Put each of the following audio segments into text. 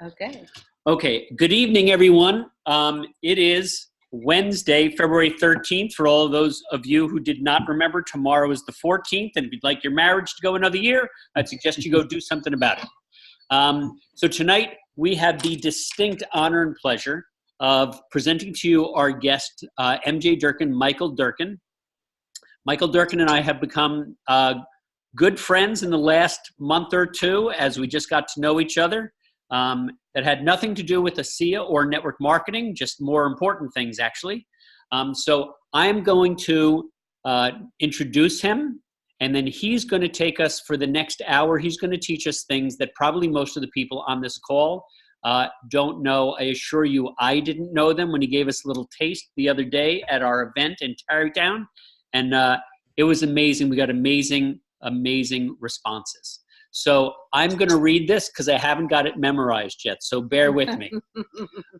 Okay. Okay. Good evening, everyone. It is Wednesday, February 13th. For all of those of you who did not remember, tomorrow is the 14th. And if you'd like your marriage to go another year, I'd suggest you go do something about it. So tonight, we have the distinct honor and pleasure of presenting to you our guest, MJ Durkin, Michael Durkin. Michael Durkin and I have become good friends in the last month or two as we just got to know each other. That had nothing to do with ASEA or network marketing, just more important things, actually. So I'm going to introduce him, and then he's going to take us for the next hour. He's going to teach us things that probably most of the people on this call don't know. I assure you, I didn't know them when he gave us a little taste the other day at our event in Tarrytown, and it was amazing. We got amazing responses. So I'm going to read this because I haven't got it memorized yet, so bear with me.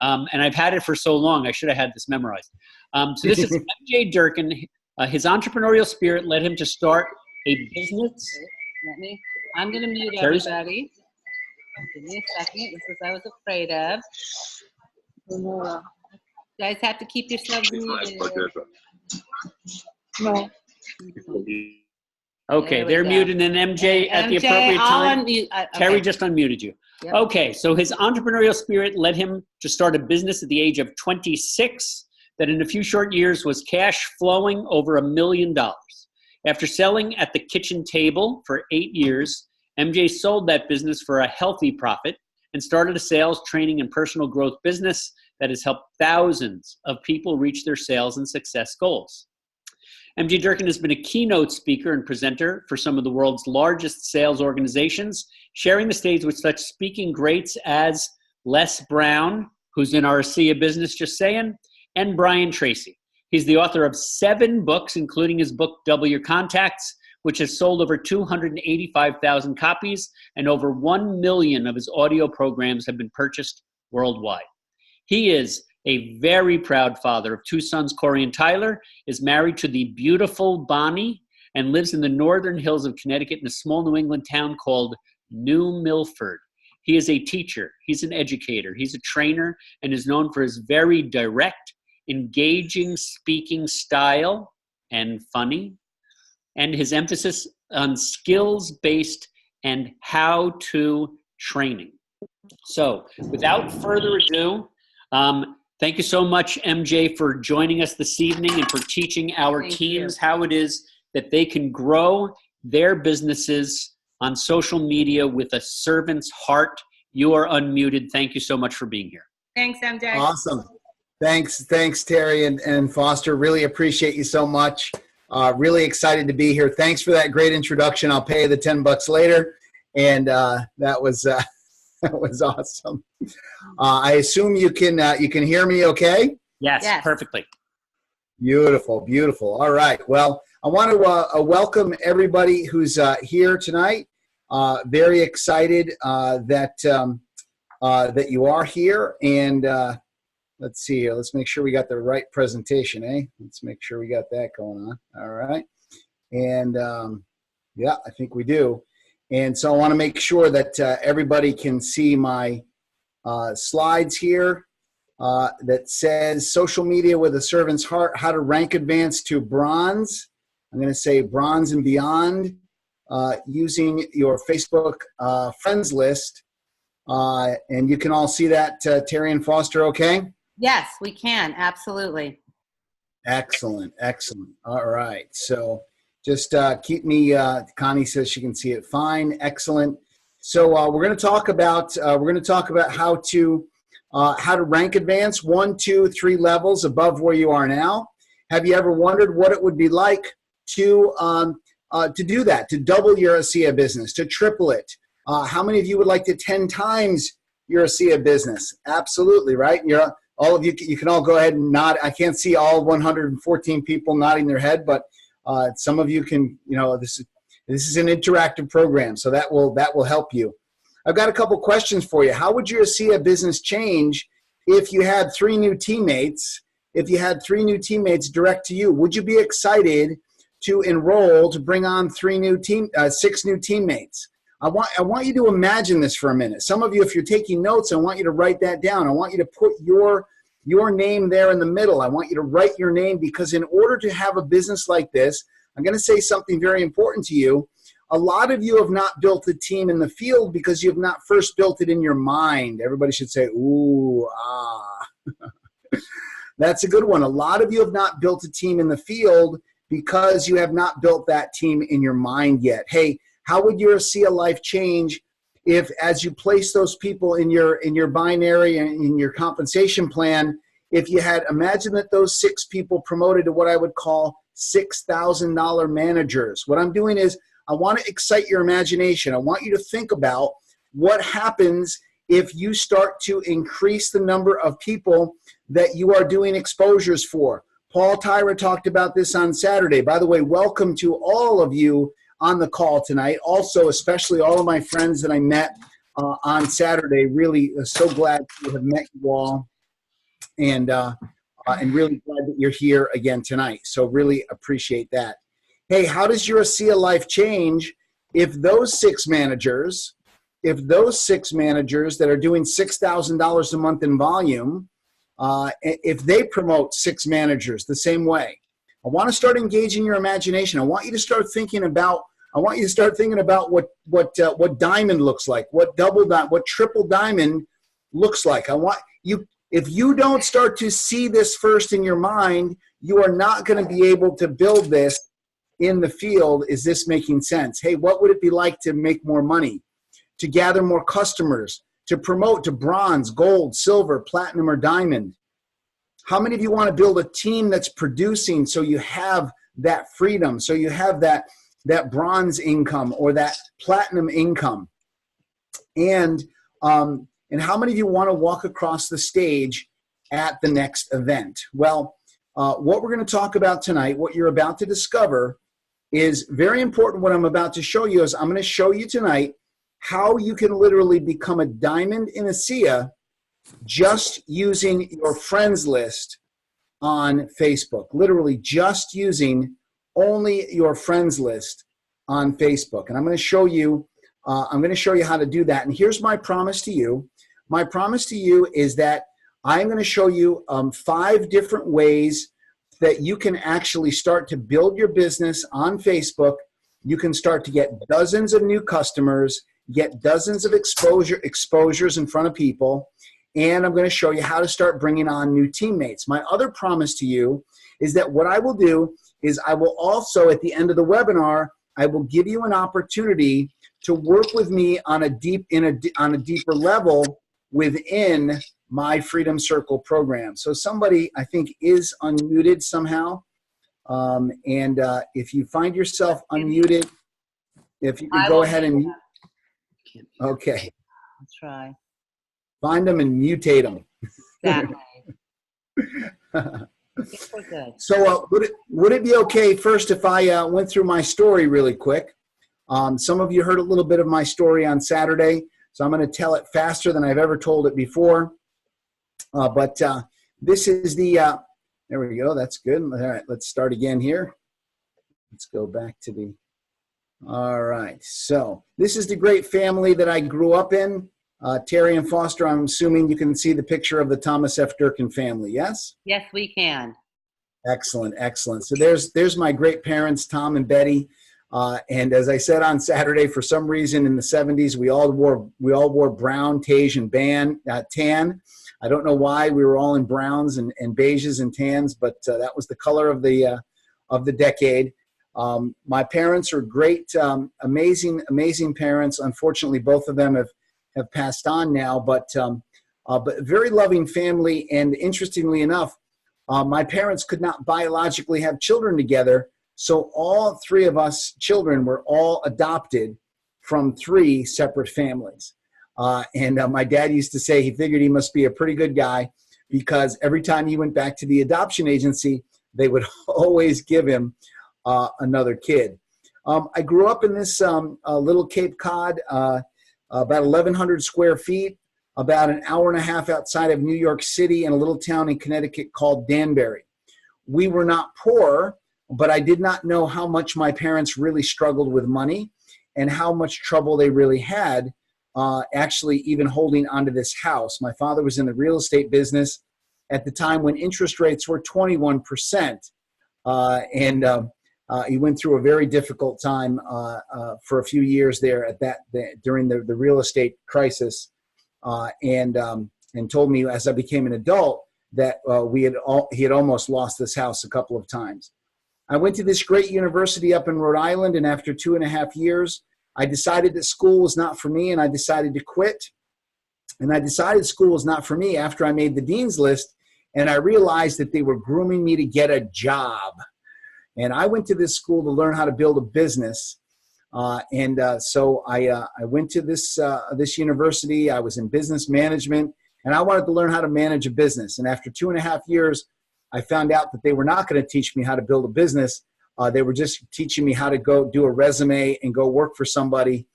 And I've had it for so long, I should have had this memorized. So this is MJ Durkin. His entrepreneurial spirit led him to start a business. I'm going to mute everybody. Give me a second. This is what I was afraid of. You guys have to keep yourselves muted. No. Okay, they're muted, and MJ at the appropriate time. Okay. Terry just unmuted you. Yep. Okay, so his entrepreneurial spirit led him to start a business at the age of 26 that in a few short years was cash flowing over $1 million. After selling at the kitchen table for 8 years, MJ sold that business for a healthy profit and started a sales, training, and personal growth business that has helped thousands of people reach their sales and success goals. MJ Durkin has been a keynote speaker and presenter for some of the world's largest sales organizations, sharing the stage with such speaking greats as Les Brown, who's in our ASEA business, just saying, and Brian Tracy. He's the author of 7 books, including his book, Double Your Contacts, which has sold over 285,000 copies, and over 1 million of his audio programs have been purchased worldwide. He is a very proud father of 2 sons, Corey and Tyler, is married to the beautiful Bonnie, and lives in the northern hills of Connecticut in a small New England town called New Milford. He is a teacher, he's an educator, he's a trainer, and is known for his very direct, engaging speaking style and funny, and his emphasis on skills-based and how-to training. So, without further ado, thank you so much, MJ, for joining us this evening and for teaching our teams how it is that they can grow their businesses on social media with a servant's heart. You are unmuted. Thank you so much for being here. Thanks, MJ. Awesome. Thanks, Terry and Foster. Really appreciate you so much. Really excited to be here. Thanks for that great introduction. I'll pay you the $10 later. And that was awesome. I assume you can hear me okay? Yes, perfectly. Beautiful. All right. Well, I want to welcome everybody who's here tonight. Very excited that you are here. And let's see here. Let's make sure we got the right presentation, eh? Let's make sure we got that going on. All right. And yeah, I think we do. And so I want to make sure that everybody can see my slides here that says social media with a servant's heart, how to rank advance to bronze. I'm going to say bronze and beyond using your Facebook friends list. And you can all see that, Terry and Foster, okay? Yes, we can. Absolutely. Excellent. All right. So just keep me, Connie says she can see it fine. Excellent. So we're going to talk about how to rank advance 1, 2, 3 levels above where you are now. Have you ever wondered what it would be like to do that, to double your ASEA business, to triple it? How many of you would like to 10 times your ASEA business? Absolutely, right? All of you can all go ahead and nod. I can't see all 114 people nodding their head, but some of you can. This is an interactive program, so that will help you. I've got a couple questions for you. How would your ASEA business change if you had 3 new teammates? If you had 3 new teammates direct to you, would you be excited to enroll to bring on 6 new teammates? I want you to imagine this for a minute. Some of you, if you're taking notes, I want you to write that down. I want you to put your name there in the middle. I want you to write your name, because in order to have a business like this, I'm going to say something very important to you. A lot of you have not built a team in the field because you have not first built it in your mind. Everybody should say, ooh, ah. That's a good one. A lot of you have not built a team in the field because you have not built that team in your mind yet. Hey, how would your ASEA life change if, as you place those people in your binary and in your compensation plan, if you had, imagine that those 6 people promoted to what I would call $6,000 managers. What I'm doing is I want to excite your imagination. I want you to think about what happens if you start to increase the number of people that you are doing exposures for. Paul Tyra talked about this on Saturday. By the way, welcome to all of you on the call tonight. Also, especially all of my friends that I met on Saturday. Really so glad to have met you all, and really glad that you're here again tonight. So really appreciate that. Hey, how does your ASEA life change if those 6 managers, that are doing $6,000 a month in volume, if they promote 6 managers the same way? I want to start engaging your imagination. I want you to start thinking about what diamond looks like, what triple diamond looks like. I want you, if you don't start to see this first in your mind, you are not going to be able to build this in the field. Is this making sense? Hey, what would it be like to make more money, to gather more customers, to promote to bronze, gold, silver, platinum, or diamond? How many of you want to build a team that's producing so you have that freedom, so you have that bronze income or that platinum income? And how many of you want to walk across the stage at the next event? Well, what we're going to talk about tonight, what you're about to discover, is very important. What I'm about to show you is I'm going to show you tonight how you can literally become a diamond in ASEA just using your friends list on Facebook. Literally just using only your friends list on Facebook. And I'm going to show you how to do that. And here's my promise to you. My promise to you is that I'm going to show you 5 different ways that you can actually start to build your business on Facebook. You can start to get dozens of new customers, get dozens of exposures in front of people, and I'm going to show you how to start bringing on new teammates. My other promise to you is that what I will do is I will also, at the end of the webinar, I will give you an opportunity to work with me on a deeper level within my Freedom Circle program. So somebody, I think, is unmuted somehow. If you find yourself unmuted, if you can go ahead and mute. Okay. I'll try. Find them and mutate them. Exactly. I think we're good. So would it be okay first if I went through my story really quick? Some of you heard a little bit of my story on Saturday, so I'm going to tell it faster than I've ever told it before. This is the, there we go, that's good. All right, let's start again here. Let's go back to the, all right. So this is the great family that I grew up in. Terry and Foster, I'm assuming you can see the picture of the Thomas F. Durkin family, yes? Yes, we can. Excellent, excellent. So there's my great parents, Tom and Betty. And as I said on Saturday, for some reason in the 70s, we all wore brown, beige, and tan. I don't know why we were all in browns and beiges and tans, but that was the color of the decade. My parents are great, amazing parents. Unfortunately, both of them have passed on now, but very loving family. And interestingly enough, my parents could not biologically have children together, so all 3 of us children were all adopted from 3 separate families. My dad used to say he figured he must be a pretty good guy, because every time he went back to the adoption agency, they would always give him another kid. I grew up in this little Cape Cod, about 1,100 square feet, about an hour and a half outside of New York City, in a little town in Connecticut called Danbury. We were not poor, but I did not know how much my parents really struggled with money. and how much trouble they really had actually even holding onto this house. My father was in the real estate business at the time when interest rates were 21%. He went through a very difficult time for a few years there during the real estate crisis, and told me as I became an adult that he had almost lost this house a couple of times. I went to this great university up in Rhode Island, and after 2.5 years, I decided that school was not for me, and I decided to quit. And I decided school was not for me after I made the dean's list, and I realized that they were grooming me to get a job. And I went to this school to learn how to build a business. So I went to this university. I was in business management, and I wanted to learn how to manage a business. And after 2.5 years, I found out that they were not going to teach me how to build a business. They were just teaching me how to go do a resume and go work for somebody.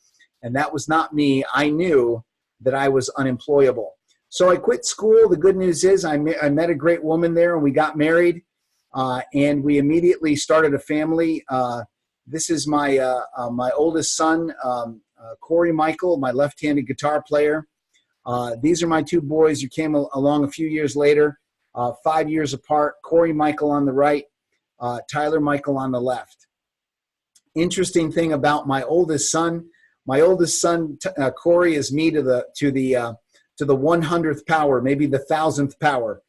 And that was not me. I knew that I was unemployable. So I quit school. The good news is I met a great woman there, and we got married. And we immediately started a family. This is my oldest son, Corey Michael, my left-handed guitar player. These are my two boys who came along a few years later, 5 years apart. Corey Michael on the right, Tyler Michael on the left. Interesting thing about my oldest son, Corey, is me to the 100th power, maybe the 1,000th power.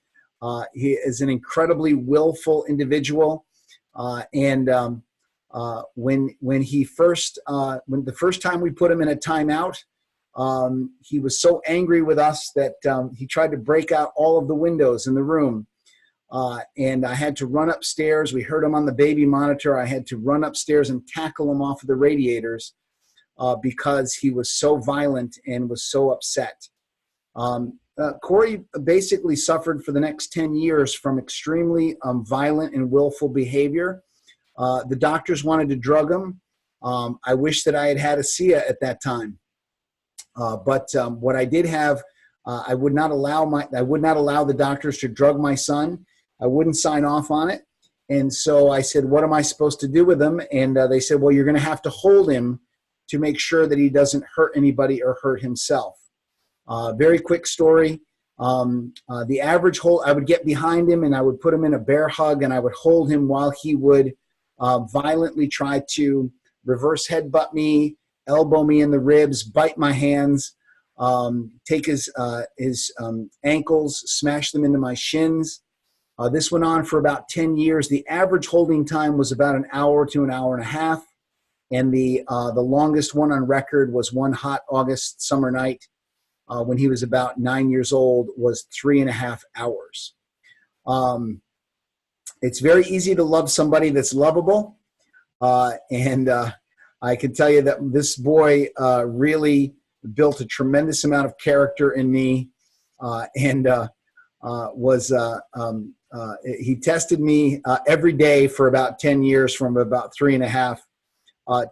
He is an incredibly willful individual, when the first time we put him in a timeout, he was so angry with us that he tried to break out all of the windows in the room, and I had to run upstairs. We heard him on the baby monitor. I had to run upstairs and tackle him off of the radiators because he was so violent and was so upset. Corey basically suffered for the next 10 years from extremely violent and willful behavior. The doctors wanted to drug him. I wish that I had ASEA at that time. But what I did have, I would not allow the doctors to drug my son. I wouldn't sign off on it. And so I said, what am I supposed to do with him? And they said, well, you're going to have to hold him to make sure that he doesn't hurt anybody or hurt himself. Very quick story. The average hold, I would get behind him and I would put him in a bear hug and I would hold him while he would violently try to reverse headbutt me, elbow me in the ribs, bite my hands, take his ankles, smash them into my shins. This went on for about 10 years. The average holding time was about an hour to an hour and a half. And the longest one on record was one hot August summer night when he was about 9 years old, was 3.5 hours. It's very easy to love somebody that's lovable. And I can tell you that this boy really built a tremendous amount of character in me, he tested me every day for about 10 years, from about 3.5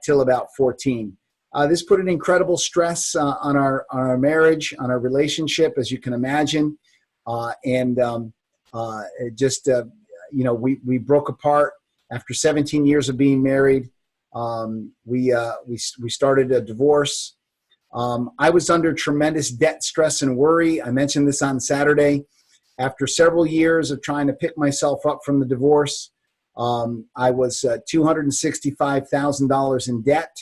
till about 14. This put an incredible stress on our marriage, on our relationship, as you can imagine. We broke apart after 17 years of being married. We started a divorce. I was under tremendous debt, stress, and worry. I mentioned this on Saturday. After several years of trying to pick myself up from the divorce, I was $265,000 in debt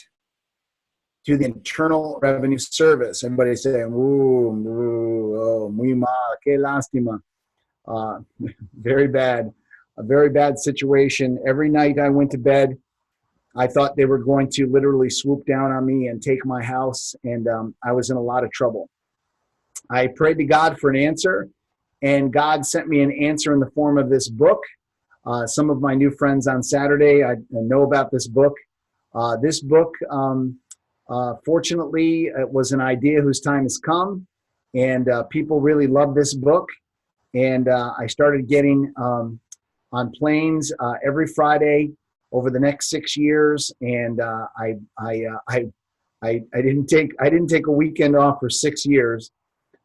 to the Internal Revenue Service. Everybody saying, oh, muy mal, qué lástima. Very bad, a very bad situation. Every night I went to bed, I thought they were going to literally swoop down on me and take my house, and I was in a lot of trouble. I prayed to God for an answer, and God sent me an answer in the form of this book. Some of my new friends on Saturday, I know about this book. Fortunately, it was an idea whose time has come, and people really love this book. And I started getting on planes every Friday over the next 6 years, and I didn't take a weekend off for 6 years,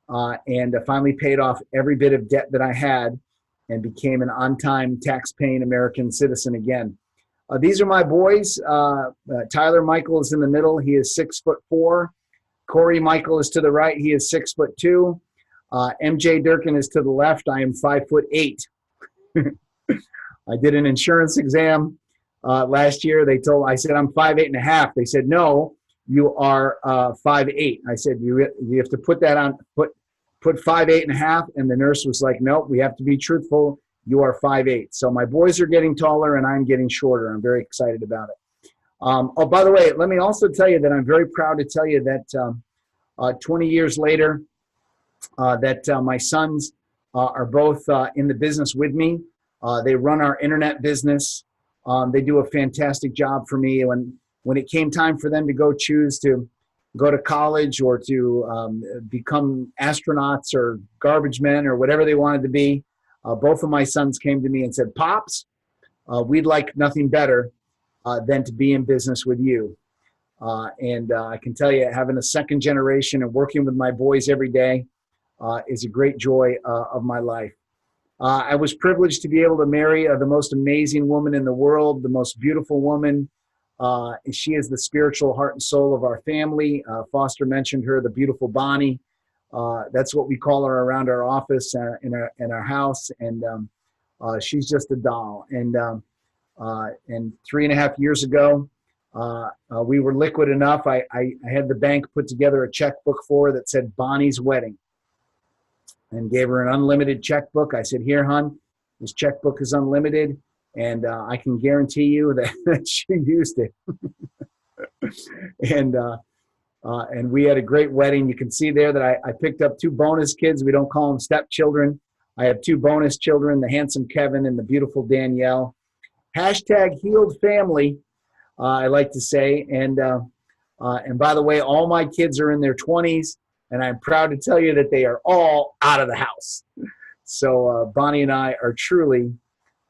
and finally paid off every bit of debt that I had, and became an on-time tax-paying American citizen again. These are my boys. Tyler Michael is in the middle. He is 6'4". Corey Michael is to the right. He is 6'2". MJ Durkin is to the left. I am 5'8". I did an insurance exam last year. I said, I'm 5'8.5". They said, no, you are 5'8". I said, you have to put that on, put 5'8.5". And the nurse was like, nope, we have to be truthful. You are 5'8". So my boys are getting taller and I'm getting shorter. I'm very excited about it. Oh, by the way, let me also tell you that I'm very proud to tell you that 20 years later, that my sons are both in the business with me. They run our internet business. They do a fantastic job for me. When it came time for them to choose to go to college or to become astronauts or garbage men or whatever they wanted to be, both of my sons came to me and said, Pops, we'd like nothing better than to be in business with you. And I can tell you, having a second generation and working with my boys every day is a great joy of my life. I was privileged to be able to marry the most amazing woman in the world, the most beautiful woman. And she is the spiritual heart and soul of our family. Foster mentioned her, the beautiful Bonnie. That's what we call her around our office in our house. And she's just a doll. And 3.5 years ago, we were liquid enough. I had the bank put together a checkbook for her that said Bonnie's Wedding, and gave her an unlimited checkbook. I said, here, hon, this checkbook is unlimited, and I can guarantee you that she used it. And we had a great wedding. You can see there that I picked up 2 bonus kids. We don't call them stepchildren. I have 2 bonus children, the handsome Kevin and the beautiful Danielle. Hashtag healed family, I like to say. And by the way, all my kids are in their 20s. And I'm proud to tell you that they are all out of the house. So Bonnie and I are truly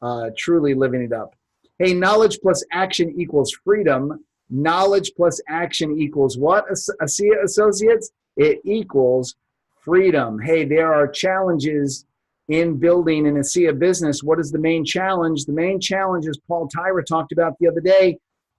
living it up. Hey, knowledge plus action equals freedom. Knowledge plus action equals what, ASEA Associates? It equals freedom. Hey, there are challenges in building an ASEA business. What is the main challenge? The main challenge, as Paul Tyra talked about the other day,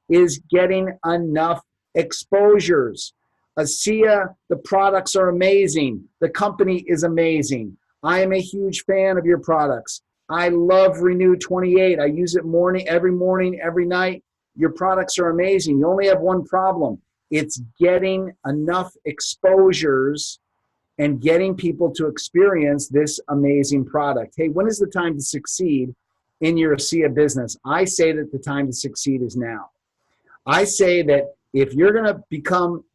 is getting enough exposures. ASEA, the products are amazing. The company is amazing. I am a huge fan of your products. I love Renew 28. I use it every morning, every night. Your products are amazing. You only have one problem. It's getting enough exposures and getting people to experience this amazing product. Hey, when is the time to succeed in your ASEA business? I say that the time to succeed is now. I say that if you're going to become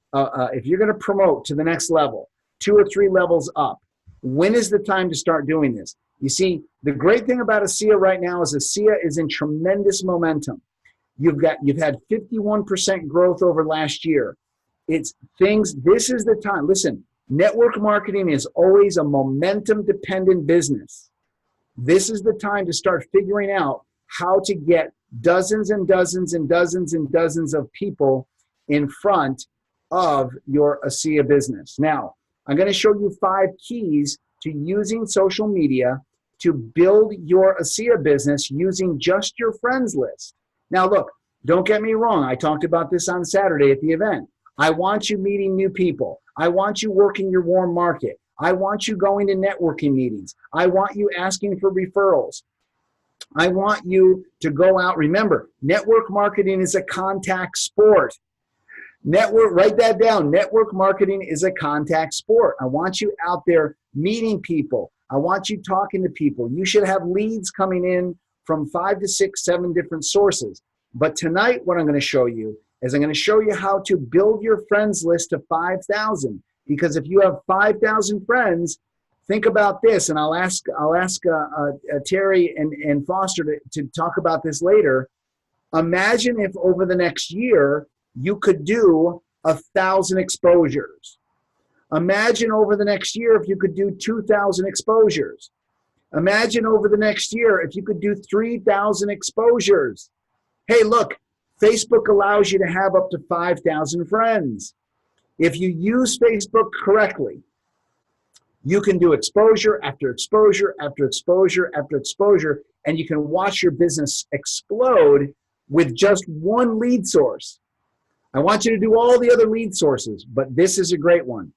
if you're going to promote to the next level, 2 or 3 levels up, when is the time to start doing this? You see, the great thing about ASEA right now is ASEA is in tremendous momentum. You've had 51% growth over last year. This is the time. Listen, network marketing is always a momentum dependent business. This is the time to start figuring out how to get dozens and dozens and dozens and dozens of people in front of your ASEA business. Now, I'm going to show you 5 keys to using social media to build your ASEA business using just your friends list. Now, look, don't get me wrong. I talked about this on Saturday at the event. I want you meeting new people. I want you working your warm market. I want you going to networking meetings. I want you asking for referrals. I want you to go out. Remember, network marketing is a contact sport. Write that down. Network marketing is a contact sport. I want you out there meeting people. I want you talking to people. You should have leads coming in from 5 to 6, 7 different sources. But tonight, what I'm going to show you is I'm going to show you how to build your friends list to 5,000. Because if you have 5,000 friends, think about this, and I'll ask Terry and Foster to talk about this later. Imagine if over the next year you could do 1,000 exposures. Imagine over the next year if you could do 2,000 exposures. Imagine over the next year if you could do 3,000 exposures. Hey, look, Facebook allows you to have up to 5,000 friends. If you use Facebook correctly, you can do exposure after exposure after exposure after exposure, and you can watch your business explode with just one lead source. I want you to do all the other lead sources, but this is a great one.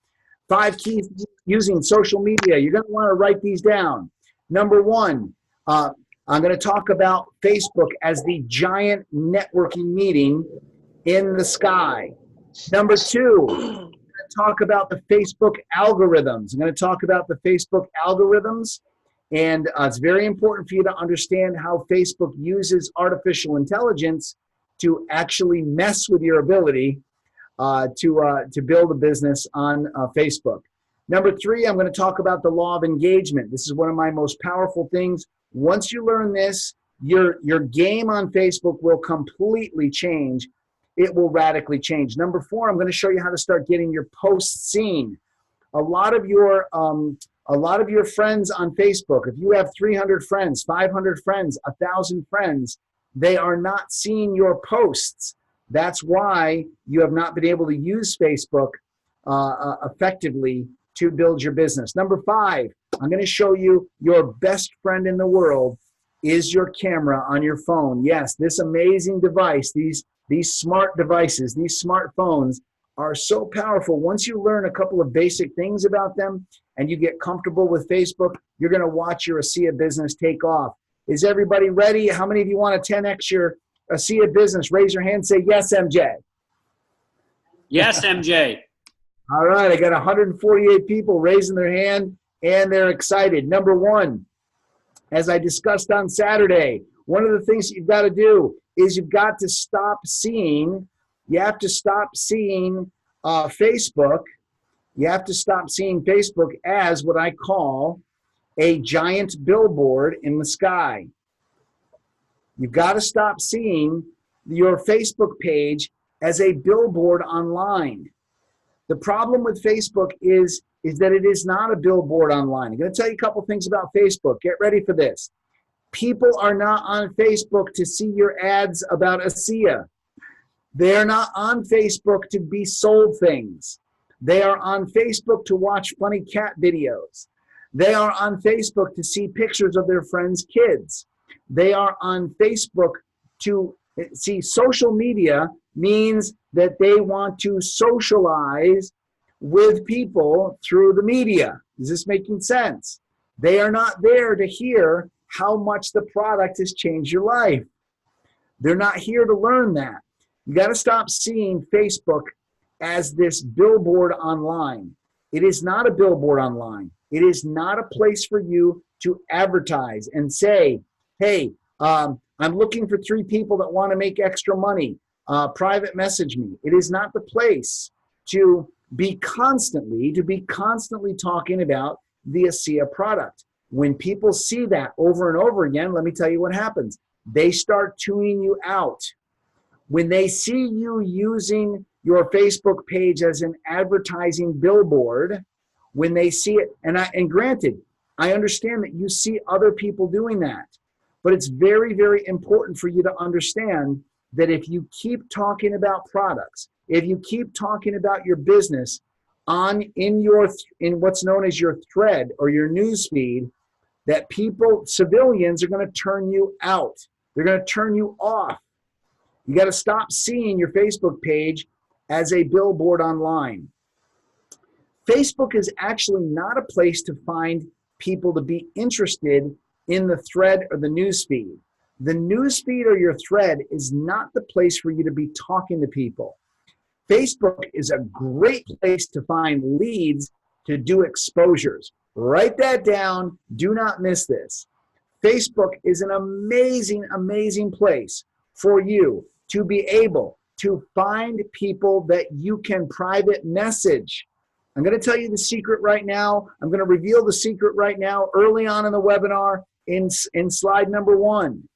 5 keys using social media. You're going to want to write these down. Number 1, I'm going to talk about Facebook as the giant networking meeting in the sky. Number 2, I'm going to talk about the Facebook algorithms. I'm going to talk about the Facebook algorithms. And it's very important for you to understand how Facebook uses artificial intelligence to actually mess with your ability to build a business on Facebook. Number 3, I'm going to talk about the law of engagement. This is one of my most powerful things. Once you learn this, your game on Facebook will completely change. It will radically change. Number 4, I'm going to show you how to start getting your posts seen. A lot of your friends on Facebook, if you have 300 friends, 500 friends, 1,000 friends, they are not seeing your posts. That's why you have not been able to use Facebook effectively to build your business. Number 5, I'm going to show you your best friend in the world is your camera on your phone. Yes, this amazing device, these smart devices, these smartphones are so powerful. Once you learn a couple of basic things about them and you get comfortable with Facebook, you're going to watch your ASEA business take off. Is everybody ready? How many of you want to 10x your ASEA business? Raise your hand, say yes, MJ. Yes, MJ. All right, I got 148 people raising their hand and they're excited. Number 1, as I discussed on Saturday, one of the things that you've got to do is you've got to stop seeing Facebook. You have to stop seeing Facebook as what I call a giant billboard in the sky. You've got to stop seeing your Facebook page as a billboard online. The problem with Facebook is that it is not a billboard online. I'm going to tell you a couple things about Facebook. Get ready for this. People are not on Facebook to see your ads about ASEA. They're not on Facebook to be sold things. They are on Facebook to watch funny cat videos. They are on Facebook to see pictures of their friends' kids. They are on Facebook to see. Social media means that they want to socialize with people through the media. Is this making sense? They are not there to hear how much the product has changed your life. They're not here to learn that. You got to stop seeing Facebook as this billboard online. It is not a billboard online. It is not a place for you to advertise and say, hey, I'm looking for 3 people that want to make extra money. Private message me. It is not the place to be constantly talking about the ASEA product. When people see that over and over again, let me tell you what happens. They start tuning you out. When they see you using your Facebook page as an advertising billboard, when they see it, and granted, I understand that you see other people doing that, but it's very, very important for you to understand that if you keep talking about products, if you keep talking about your business in what's known as your thread or your news feed, that civilians are going to turn you out. They're going to turn you off. You got to stop seeing your Facebook page as a billboard online. Facebook is actually not a place to find people to be interested in the thread or the news feed. The news feed or your thread is not the place for you to be talking to people. Facebook is a great place to find leads to do exposures. Write that down. Do not miss this. Facebook is an amazing, amazing place for you to be able to find people that you can private message. I'm going to tell you the secret right now. I'm going to reveal the secret right now early on in the webinar in slide number 1.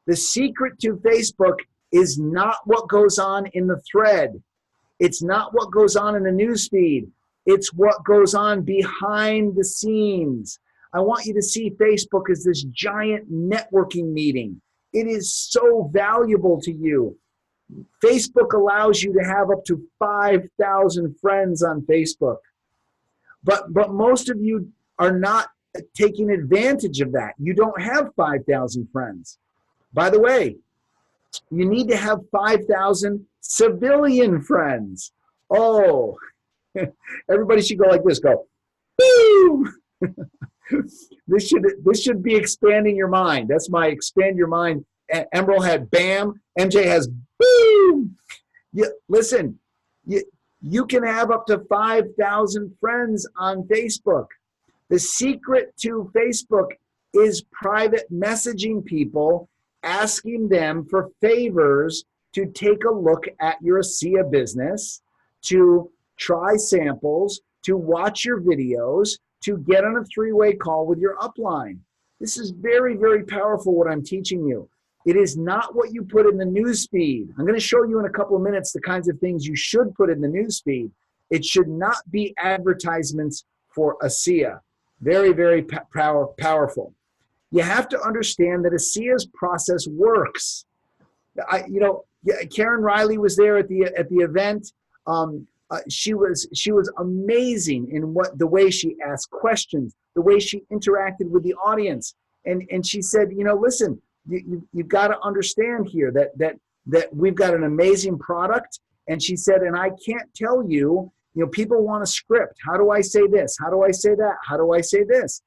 The secret to Facebook is not what goes on in the thread. It's not what goes on in the news feed. It's what goes on behind the scenes. I want you to see Facebook as this giant networking meeting. It is so valuable to you. Facebook allows you to have up to 5,000 friends on Facebook. But most of you are not taking advantage of that. You don't have 5,000 friends. By the way, You need to have 5,000 civilian friends. Oh, everybody should go like this. Go, boom. This should be expanding your mind. That's my expand your mind. Emerald had bam. MJ has boom. Listen, you can have up to 5,000 friends on Facebook. The secret to Facebook is private messaging people, asking them for favors to take a look at your ASEA business, to try samples, to watch your videos, to get on a three-way call with your upline. This is very, very powerful what I'm teaching you. It is not what you put in the news feed. I'm going to show you in a couple of minutes the kinds of things you should put in the news feed. It should not be advertisements for ASEA. Very, very powerful. You have to understand that ASEA's process works. Karen Riley was there at the event. She was amazing in the way she asked questions, the way she interacted with the audience, and she said, listen, you've got to understand here that we've got an amazing product. And she said, and I can't tell you, people want a script. How do I say this? How do I say that? How do I say this?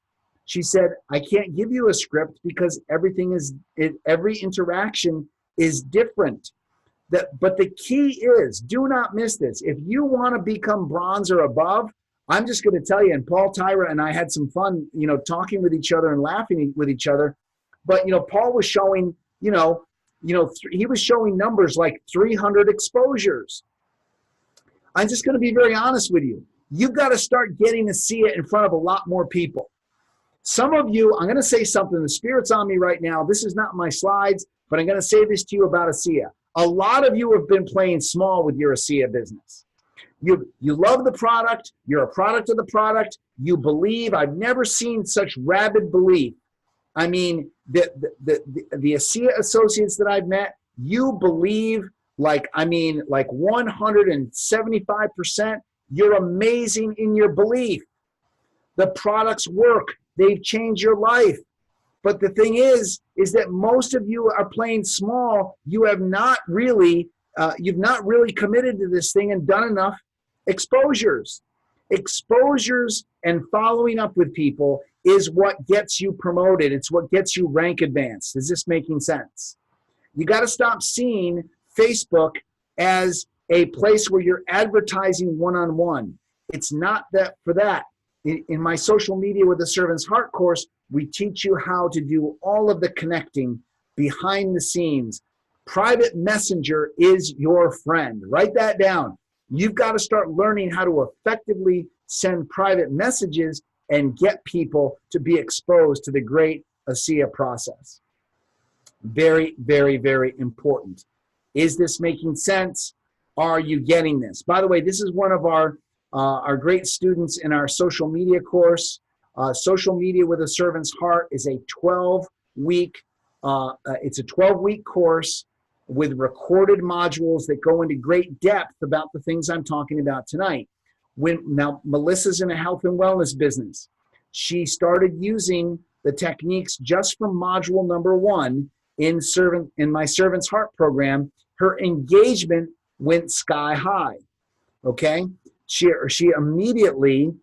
She said, I can't give you a script because every interaction is different. But the key is, do not miss this. If you want to become bronze or above, I'm just going to tell you, and Paul, Tyra, and I had some fun, talking with each other and laughing with each other. But, Paul was showing, he was showing numbers like 300 exposures. I'm just going to be very honest with you. You've got to start getting ASEA in front of a lot more people. Some of you, I'm going to say something, the Spirit's on me right now. This is not my slides, but I'm going to say this to you about ASEA. A lot of you have been playing small with your ASEA business. You love the product. You're a product of the product. You believe. I've never seen such rabid belief. I mean, the ASEA associates that I've met, you believe like 175%. You're amazing in your belief. The products work. They've changed your life. But the thing is that most of you are playing small. You have not really, you've not really committed to this thing and done enough exposures. Exposures and following up with people is what gets you promoted. It's what gets you rank advanced. Is this making sense? You got to stop seeing Facebook as a place where you're advertising one-on-one. It's not that for that. In my Social Media with a Servant's Heart course, we teach you how to do all of the connecting behind the scenes. Private messenger is your friend. Write that down. You've got to start learning how to effectively send private messages and get people to be exposed to the great ASEA process. Very, very, very important. Is this making sense? Are you getting this? By the way, this is one of our great students in our social media course. Social Media with a Servant's Heart is a 12-week, it's a 12-week course with recorded modules that go into great depth about the things I'm talking about tonight. Now, Melissa's in a health and wellness business. She started using the techniques just from module number 1 in my Servant's Heart program. Her engagement went sky high, okay? She immediately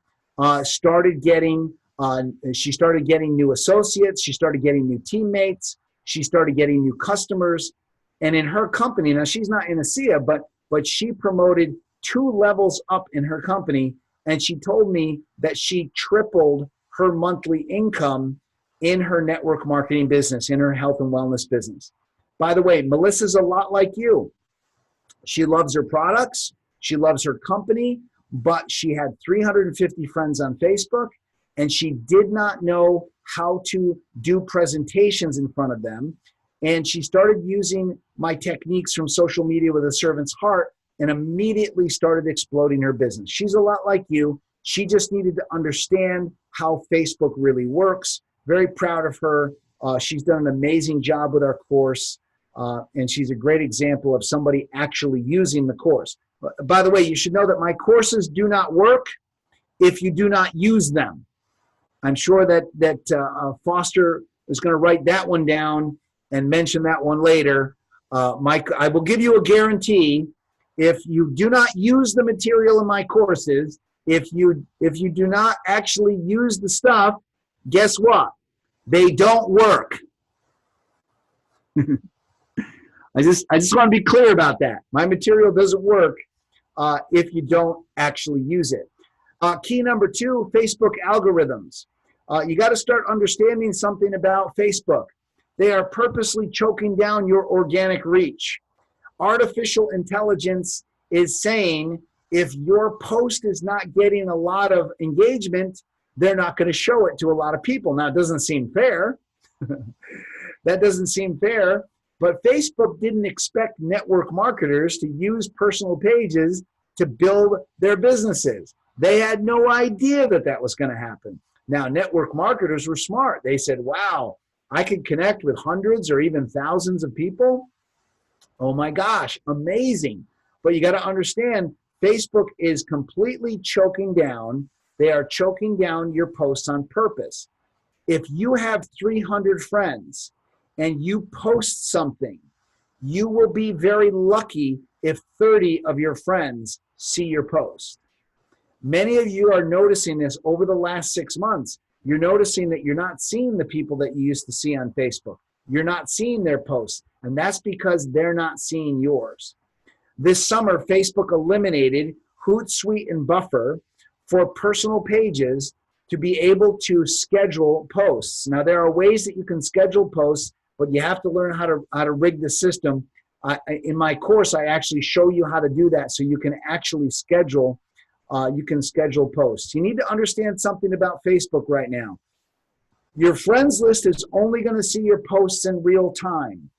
started getting new associates. She started getting new teammates. She started getting new customers. And in her company, now she's not in ASEA, but she promoted 2 levels up in her company. And she told me that she tripled her monthly income in her network marketing business, in her health and wellness business. By the way, Melissa's a lot like you. She loves her products. She loves her company, but she had 350 friends on Facebook, and she did not know how to do presentations in front of them. And she started using my techniques from Social Media with a Servant's Heart and immediately started exploding her business. She's a lot like you. She just needed to understand how Facebook really works. Very proud of her. She's done an amazing job with our course, and she's a great example of somebody actually using the course. By the way, you should know that my courses do not work if you do not use them. I'm sure that Foster is going to write that one down and mention that one later. Mike, I will give you a guarantee. If you do not use the material in my courses, if you do not actually use the stuff, guess what? They don't work. I just want to be clear about that. My material doesn't work if you don't actually use it. Key number 2, Facebook algorithms. You got to start understanding something about Facebook. They are purposely choking down your organic reach. Artificial intelligence is saying if your post is not getting a lot of engagement, they're not going to show it to a lot of people. Now, it doesn't seem fair. That doesn't seem fair. But Facebook didn't expect network marketers to use personal pages to build their businesses. They had no idea that that was going to happen. Now, network marketers were smart. They said, wow, I could connect with hundreds or even thousands of people. Oh my gosh, amazing. But you got to understand, Facebook is completely choking down. They are choking down your posts on purpose. If you have 300 friends and you post something, you will be very lucky if 30 of your friends see your post. Many of you are noticing this over the last 6 months. You're noticing that you're not seeing the people that you used to see on Facebook. You're not seeing their posts, and that's because they're not seeing yours. This summer, Facebook eliminated Hootsuite and Buffer for personal pages to be able to schedule posts. Now, there are ways that you can schedule posts, but you have to learn how to rig the system. In my course, I actually show you how to do that so you can actually schedule posts. You need to understand something about Facebook right now. Your friends list is only going to see your posts in real time.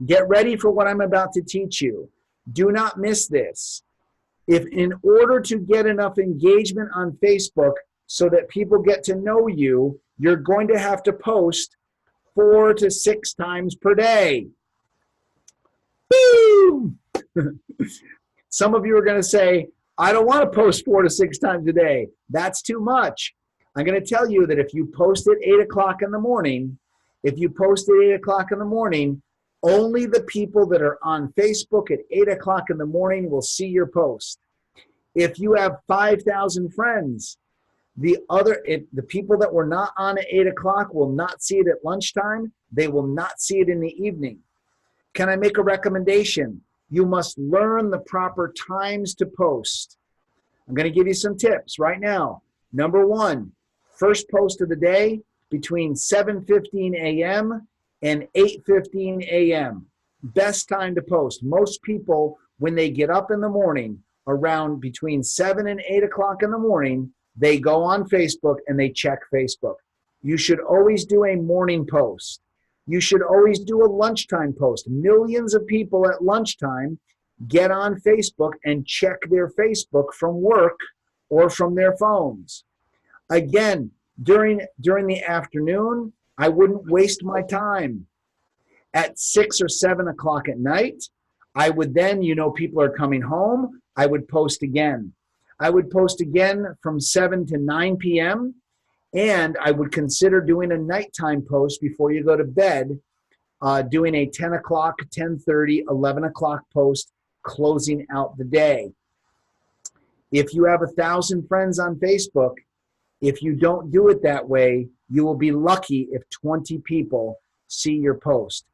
Get ready for what I'm about to teach you. Do not miss this. If in order to get enough engagement on Facebook so that people get to know you, you're going to have to post 4 to 6 times per day. Boom! Some of you are going to say, I don't want to post 4 to 6 times a day. That's too much. I'm going to tell you that if you post at 8 o'clock in the morning, only the people that are on Facebook at 8 o'clock in the morning will see your post. If you have 5,000 friends, the people that were not on at 8 o'clock will not see it at lunchtime. They will not see it in the evening. Can I make a recommendation? You must learn the proper times to post. I'm going to give you some tips right now. Number 1, first post of the day between 7:15 a.m. and 8:15 a.m. Best time to post. Most people, when they get up in the morning, around between 7 and 8 o'clock in the morning, they go on Facebook and they check Facebook. You should always do a morning post. You should always do a lunchtime post. Millions of people at lunchtime get on Facebook and check their Facebook from work or from their phones. Again, during the afternoon, I wouldn't waste my time. At 6 or 7 o'clock at night, I would then, people are coming home, I would post again. I would post again from 7 to 9 p.m., and I would consider doing a nighttime post before you go to bed, doing a 10 o'clock, 10:30, 11 o'clock post, closing out the day. If you have 1,000 friends on Facebook, if you don't do it that way, you will be lucky if 20 people see your post.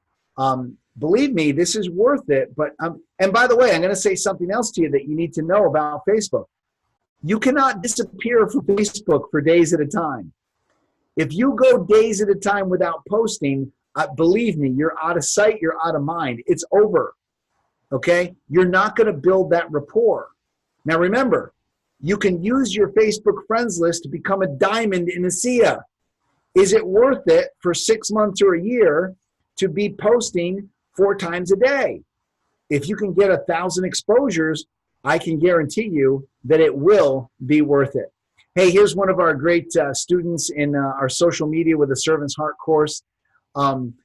Believe me, this is worth it. But and by the way, I'm going to say something else to you that you need to know about Facebook. You cannot disappear from Facebook for days at a time. If you go days at a time without posting, believe me, you're out of sight, you're out of mind. It's over, okay? You're not going to build that rapport. Now remember, you can use your Facebook friends list to become a diamond in ASEA. Is it worth it for 6 months or a year to be posting 4 times a day? If you can get 1,000 exposures, I can guarantee you that it will be worth it. Hey, here's one of our great students in our Social Media with a Servant's Heart course.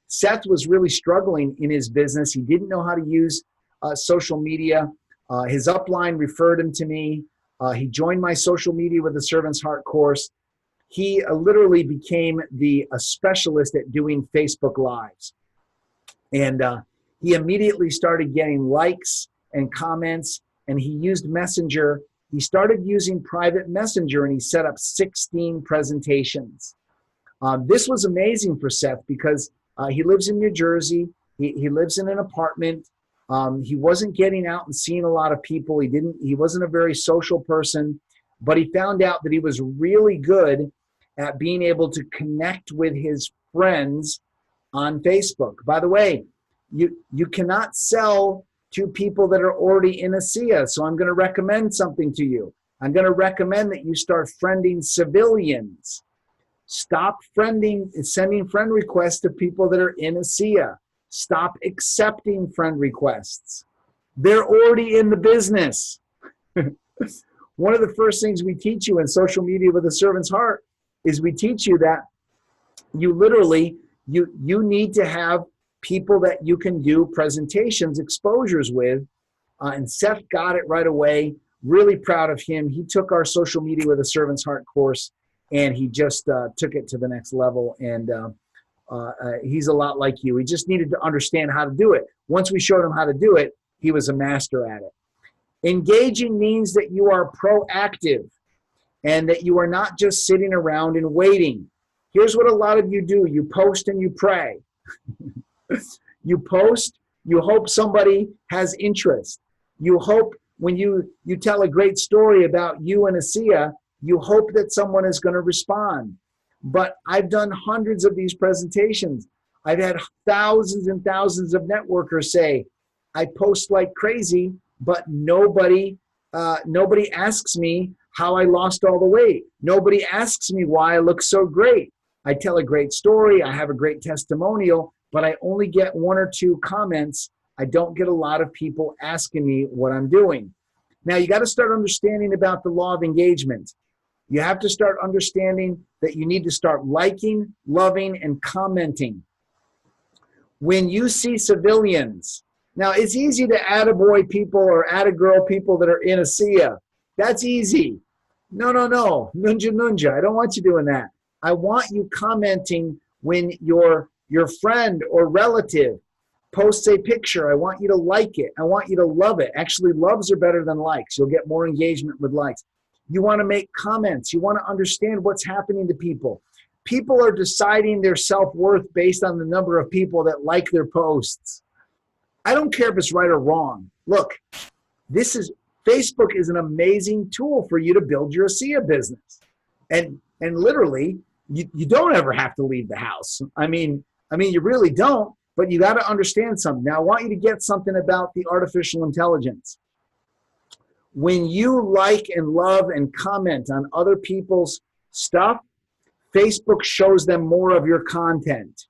Seth was really struggling in his business. He didn't know how to use social media. His upline referred him to me. He joined my Social Media with a Servant's Heart course. He literally became a specialist at doing Facebook Lives. And he immediately started getting likes and comments, and he used Messenger. He started using private Messenger, and he set up 16 presentations. This was amazing for Seth because he lives in New Jersey. He lives in an apartment. He wasn't getting out and seeing a lot of people. He wasn't a very social person, but he found out that he was really good at being able to connect with his friends on Facebook. By the way, you cannot sell to people that are already in ASEA. So I'm going to recommend something to you. I'm going to recommend that you start friending civilians. Stop sending friend requests to people that are in ASEA. Stop accepting friend requests. They're already in the business. One of the first things we teach you in Social Media with a Servant's Heart is we teach you that you literally, you need to have people that you can do presentations, exposures with. And Seth got it right away. Really proud of him. He took our Social Media with a Servant's Heart course, and he just took it to the next level. And he's a lot like you. He just needed to understand how to do it. Once we showed him how to do it, he was a master at it. Engaging means that you are proactive and that you are not just sitting around and waiting. Here's what a lot of you do. You post and you pray. You post, you hope somebody has interest. You hope when you tell a great story about you and ASEA, you hope that someone is going to respond. But I've done hundreds of these presentations. I've had thousands and thousands of networkers say, I post like crazy, but nobody asks me how I lost all the weight. Nobody asks me why I look so great. I tell a great story. I have a great testimonial, but I only get 1 or 2 comments. I don't get a lot of people asking me what I'm doing. Now, you got to start understanding about the law of engagement. You have to start understanding that you need to start liking, loving, and commenting. When you see civilians, now it's easy to attaboy people or attagirl people that are in ASEA. That's easy. No. Nunja. I don't want you doing that. I want you commenting when your friend or relative posts a picture. I want you to like it. I want you to love it. Actually, loves are better than likes. You'll get more engagement with likes. You want to make comments. You want to understand what's happening to people. People are deciding their self-worth based on the number of people that like their posts. I don't care if it's right or wrong. Look, Facebook is an amazing tool for you to build your ASEA business. And literally, you don't ever have to leave the house. I mean, you really don't, but you got to understand something. Now, I want you to get something about the artificial intelligence. When you like and love and comment on other people's stuff, Facebook shows them more of your content.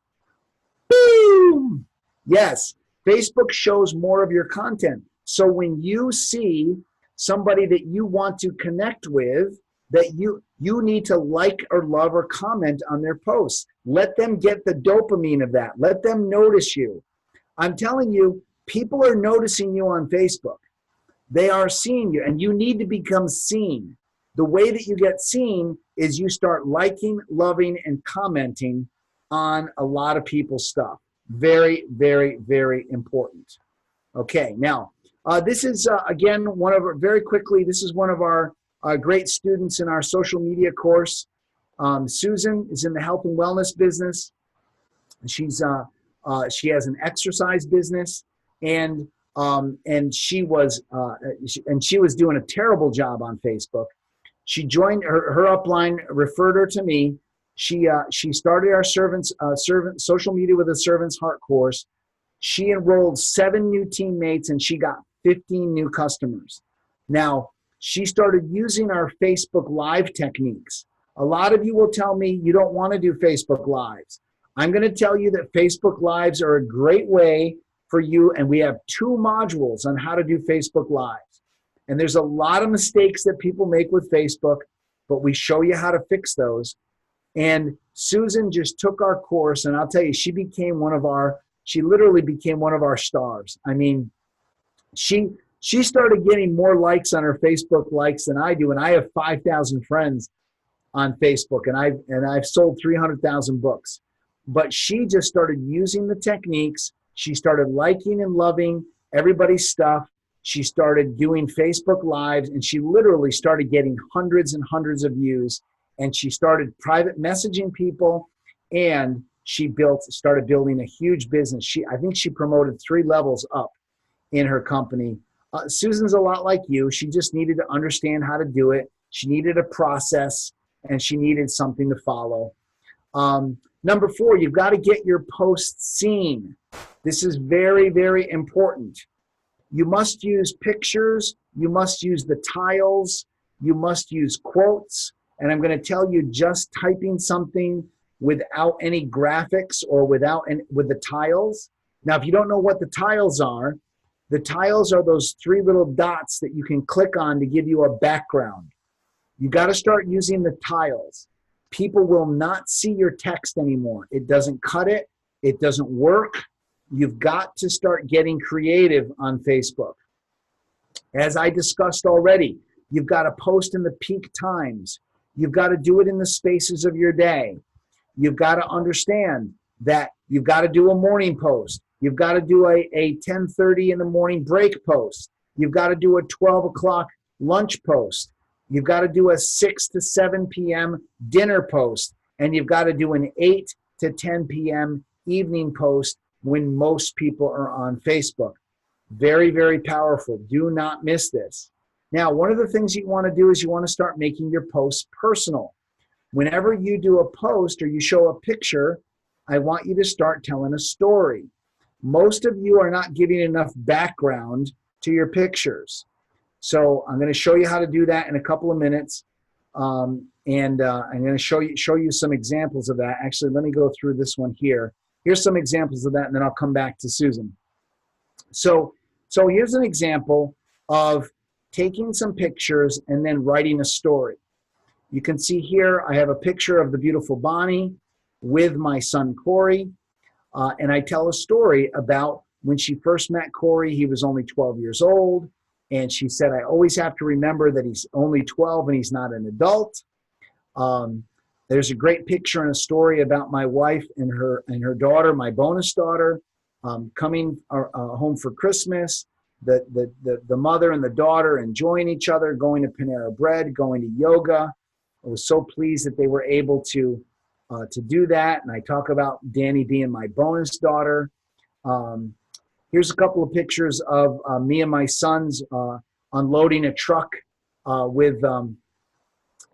Boom! Yes, Facebook shows more of your content. So when you see somebody that you want to connect with, that you need to like or love or comment on their posts. Let them get the dopamine of that. Let them notice you. I'm telling you, people are noticing you on Facebook. They are seeing you, and you need to become seen. The way that you get seen is you start liking, loving, and commenting on a lot of people's stuff. Very, very, very important. Okay, now, this is, again, this is one of our great students in our social media course. Susan is in the health and wellness business. She has an exercise business, and she was doing a terrible job on Facebook. She joined her upline, referred her to me. She started our Social Media with a Servant's Heart course. She enrolled 7 new teammates, and she got 15 new customers. Now, she started using our Facebook Live techniques. A lot of you will tell me you don't want to do Facebook Lives. I'm going to tell you that Facebook Lives are a great way for you, and we have 2 modules on how to do Facebook Lives. And there's a lot of mistakes that people make with Facebook, but we show you how to fix those. And Susan just took our course, and I'll tell you, she literally became one of our stars. I mean, she started getting more likes on her Facebook likes than I do, and I have 5,000 friends on Facebook, and I've sold 300,000 books. But she just started using the techniques. She started liking and loving everybody's stuff. She started doing Facebook Lives, and she literally started getting hundreds and hundreds of views. And she started private messaging people, and she started building a huge business. I think she promoted 3 levels up in her company. Susan's a lot like you. She just needed to understand how to do it. She needed a process, and she needed something to follow. Number 4, you've got to get your posts seen. This is very, very important. You must use pictures. You must use the tiles. You must use quotes. And I'm going to tell you, just typing something without any graphics or with the tiles. Now, if you don't know what the tiles are those 3 little dots that you can click on to give you a background. You got to start using the tiles. People will not see your text anymore. It doesn't cut it. It doesn't work. You've got to start getting creative on Facebook. As I discussed already, you've got to post in the peak times. You've got to do it in the spaces of your day. You've got to understand that you've got to do a morning post. You've got to do a 10:30 in the morning break post. You've got to do a 12 o'clock lunch post. You've got to do a 6 to 7 p.m. dinner post. And you've got to do an 8 to 10 p.m. evening post when most people are on Facebook. Very, very powerful. Do not miss this. Now, one of the things you want to do is you want to start making your posts personal. Whenever you do a post or you show a picture, I want you to start telling a story. Most of you are not giving enough background to your pictures. So I'm going to show you how to do that in a couple of minutes. I'm going to show you some examples of that. Actually, let me go through this one here. Here's some examples of that, and then I'll come back to Susan. So here's an example of taking some pictures and then writing a story. You can see here I have a picture of the beautiful Bonnie with my son Corey, and I tell a story about when she first met Corey. He was only 12 years old, and she said, I always have to remember that he's only 12 and he's not an adult. There's a great picture and a story about my wife and her daughter, my bonus daughter, coming home for Christmas. The mother and the daughter enjoying each other, going to Panera Bread, going to yoga. I was so pleased that they were able to do that. And I talk about Danny being my bonus daughter. Here's a couple of pictures of me and my sons unloading a truck with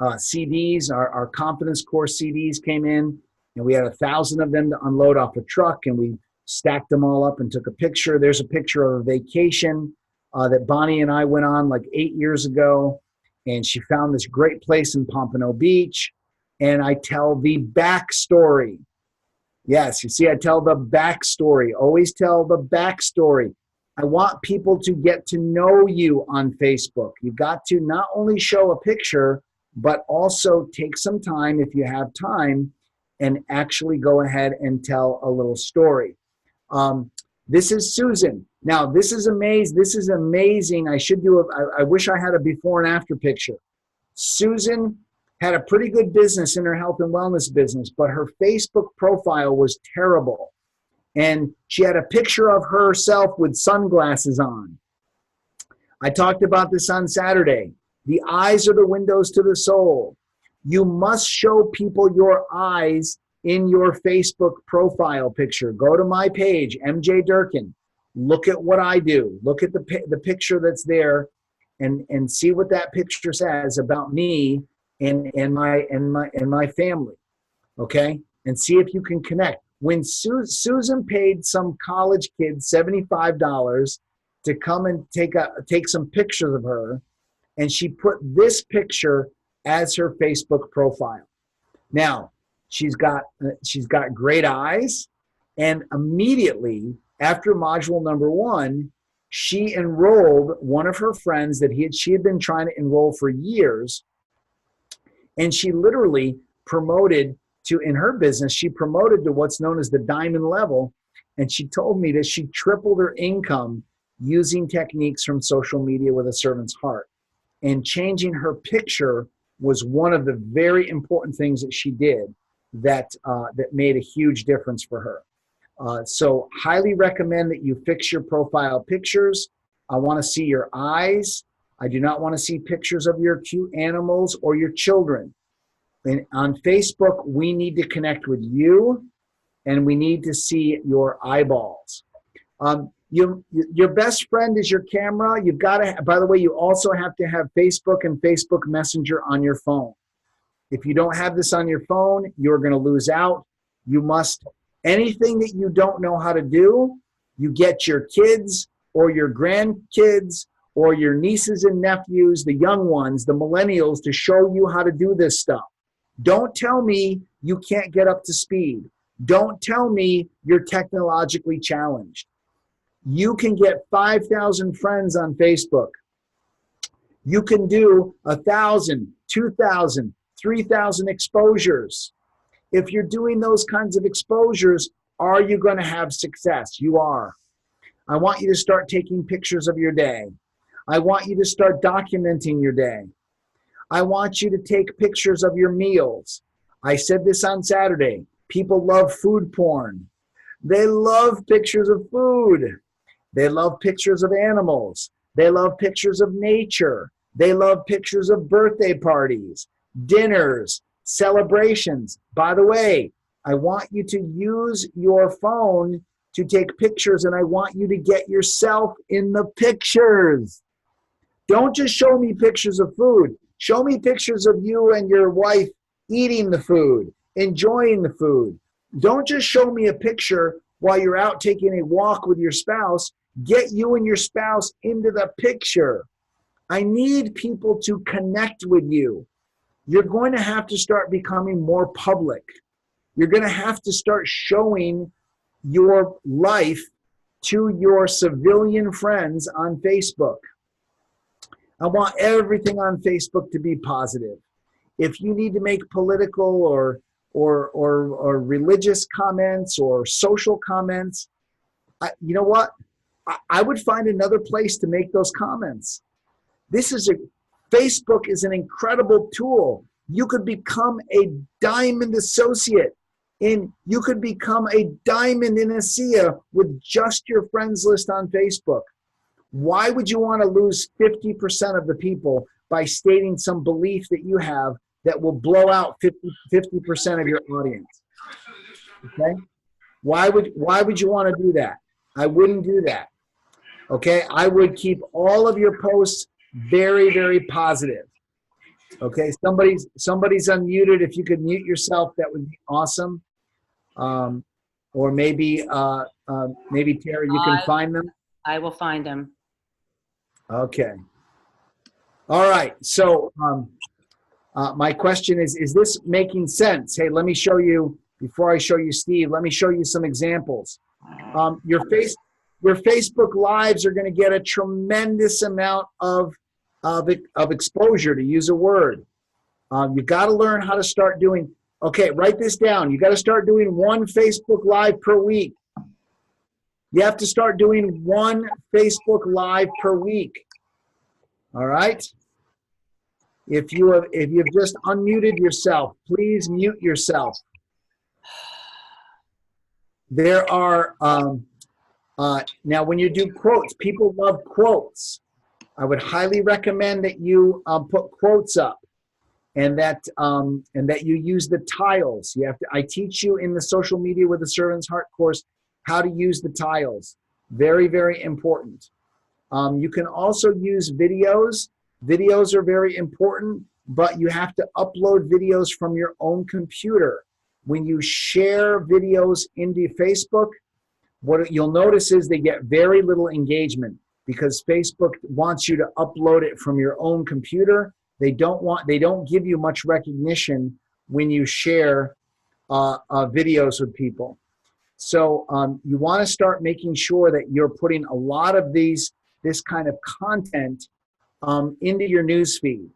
CDs. Our Confidence Course CDs came in, and we had 1,000 of them to unload off a truck, and we stacked them all up and took a picture. There's a picture of a vacation that Bonnie and I went on like 8 years ago, and she found this great place in Pompano Beach, and I tell the backstory. Yes, you see, I tell the backstory. Always tell the backstory. I want people to get to know you on Facebook. You've got to not only show a picture, but also take some time, if you have time, and actually go ahead and tell a little story. This is Susan. Now, this is amazing. This is amazing. I wish I had a before and after picture. Susan had a pretty good business in her health and wellness business, but her Facebook profile was terrible. And she had a picture of herself with sunglasses on. I talked about this on Saturday. The eyes are the windows to the soul. You must show people your eyes in your Facebook profile picture. Go to my page, MJ Durkin. Look at what I do. Look at the picture that's there, and see what that picture says about me and my family. Okay, and see if you can connect. When Susan paid some college kid $75 to come and take some pictures of her, and she put this picture as her Facebook profile. Now, she's got great eyes, and immediately after module number 1, she enrolled one of her friends that she had been trying to enroll for years, and she literally promoted in her business, she promoted to what's known as the diamond level, and she told me that she tripled her income using techniques from social media with a servant's heart. And changing her picture was one of the very important things that she did that made a huge difference for her. So highly recommend that you fix your profile pictures. I want to see your eyes. I do not want to see pictures of your cute animals or your children. And on Facebook, we need to connect with you, and we need to see your eyeballs. Your best friend is your camera. You've got to, by the way, you also have to have Facebook and Facebook Messenger on your phone. If you don't have this on your phone, you're going to lose out. You must, anything that you don't know how to do, you get your kids or your grandkids or your nieces and nephews, the young ones, the millennials, to show you how to do this stuff. Don't tell me you can't get up to speed. Don't tell me you're technologically challenged. You can get 5,000 friends on Facebook. You can do 1,000, 2,000, 3,000 exposures. If you're doing those kinds of exposures, are you going to have success? You are. I want you to start taking pictures of your day. I want you to start documenting your day. I want you to take pictures of your meals. I said this on Saturday. People love food porn. They love pictures of food. They love pictures of animals. They love pictures of nature. They love pictures of birthday parties, dinners, celebrations. By the way, I want you to use your phone to take pictures, and I want you to get yourself in the pictures. Don't just show me pictures of food. Show me pictures of you and your wife eating the food, enjoying the food. Don't just show me a picture while you're out taking a walk with your spouse. Get you and your spouse into the picture. I need people to connect with you. You're going to have to start becoming more public. You're going to have to start showing your life to your civilian friends on Facebook. I want everything on Facebook to be positive. If you need to make political or religious comments or social comments, you know what? I would find another place to make those comments. Facebook is an incredible tool. You could become a diamond associate, and you could become a diamond in ASEA with just your friends list on Facebook. Why would you want to lose 50% of the people by stating some belief that you have that will blow out 50% of your audience? Okay? Why would you want to do that? I wouldn't do that. Okay? I would keep all of your posts very, very positive. Okay? Somebody's unmuted. If you could mute yourself, that would be awesome. Or maybe Terry, you can find them. I will find them. Okay. All right. So my question is this making sense? Hey, let me show you, before I show you Steve, let me show you some examples. Your Facebook Lives are going to get a tremendous amount of exposure, to use a word. You've got to learn how to start doing, okay, write this down. You got to start doing one Facebook Live per week. You have to start doing one Facebook Live per week. All right? If you've just unmuted yourself, please mute yourself. There are, now when you do quotes, people love quotes. I would highly recommend that you put quotes up, and that you use the tiles. I teach you in the Social Media with a Servant's Heart course how to use the tiles. Very, very important. You can also use videos. Videos are very important, but you have to upload videos from your own computer. When you share videos into Facebook, what you'll notice is they get very little engagement because Facebook wants you to upload it from your own computer. They don't give you much recognition when you share videos with people. So you want to start making sure that you're putting a lot of this kind of content into your newsfeed.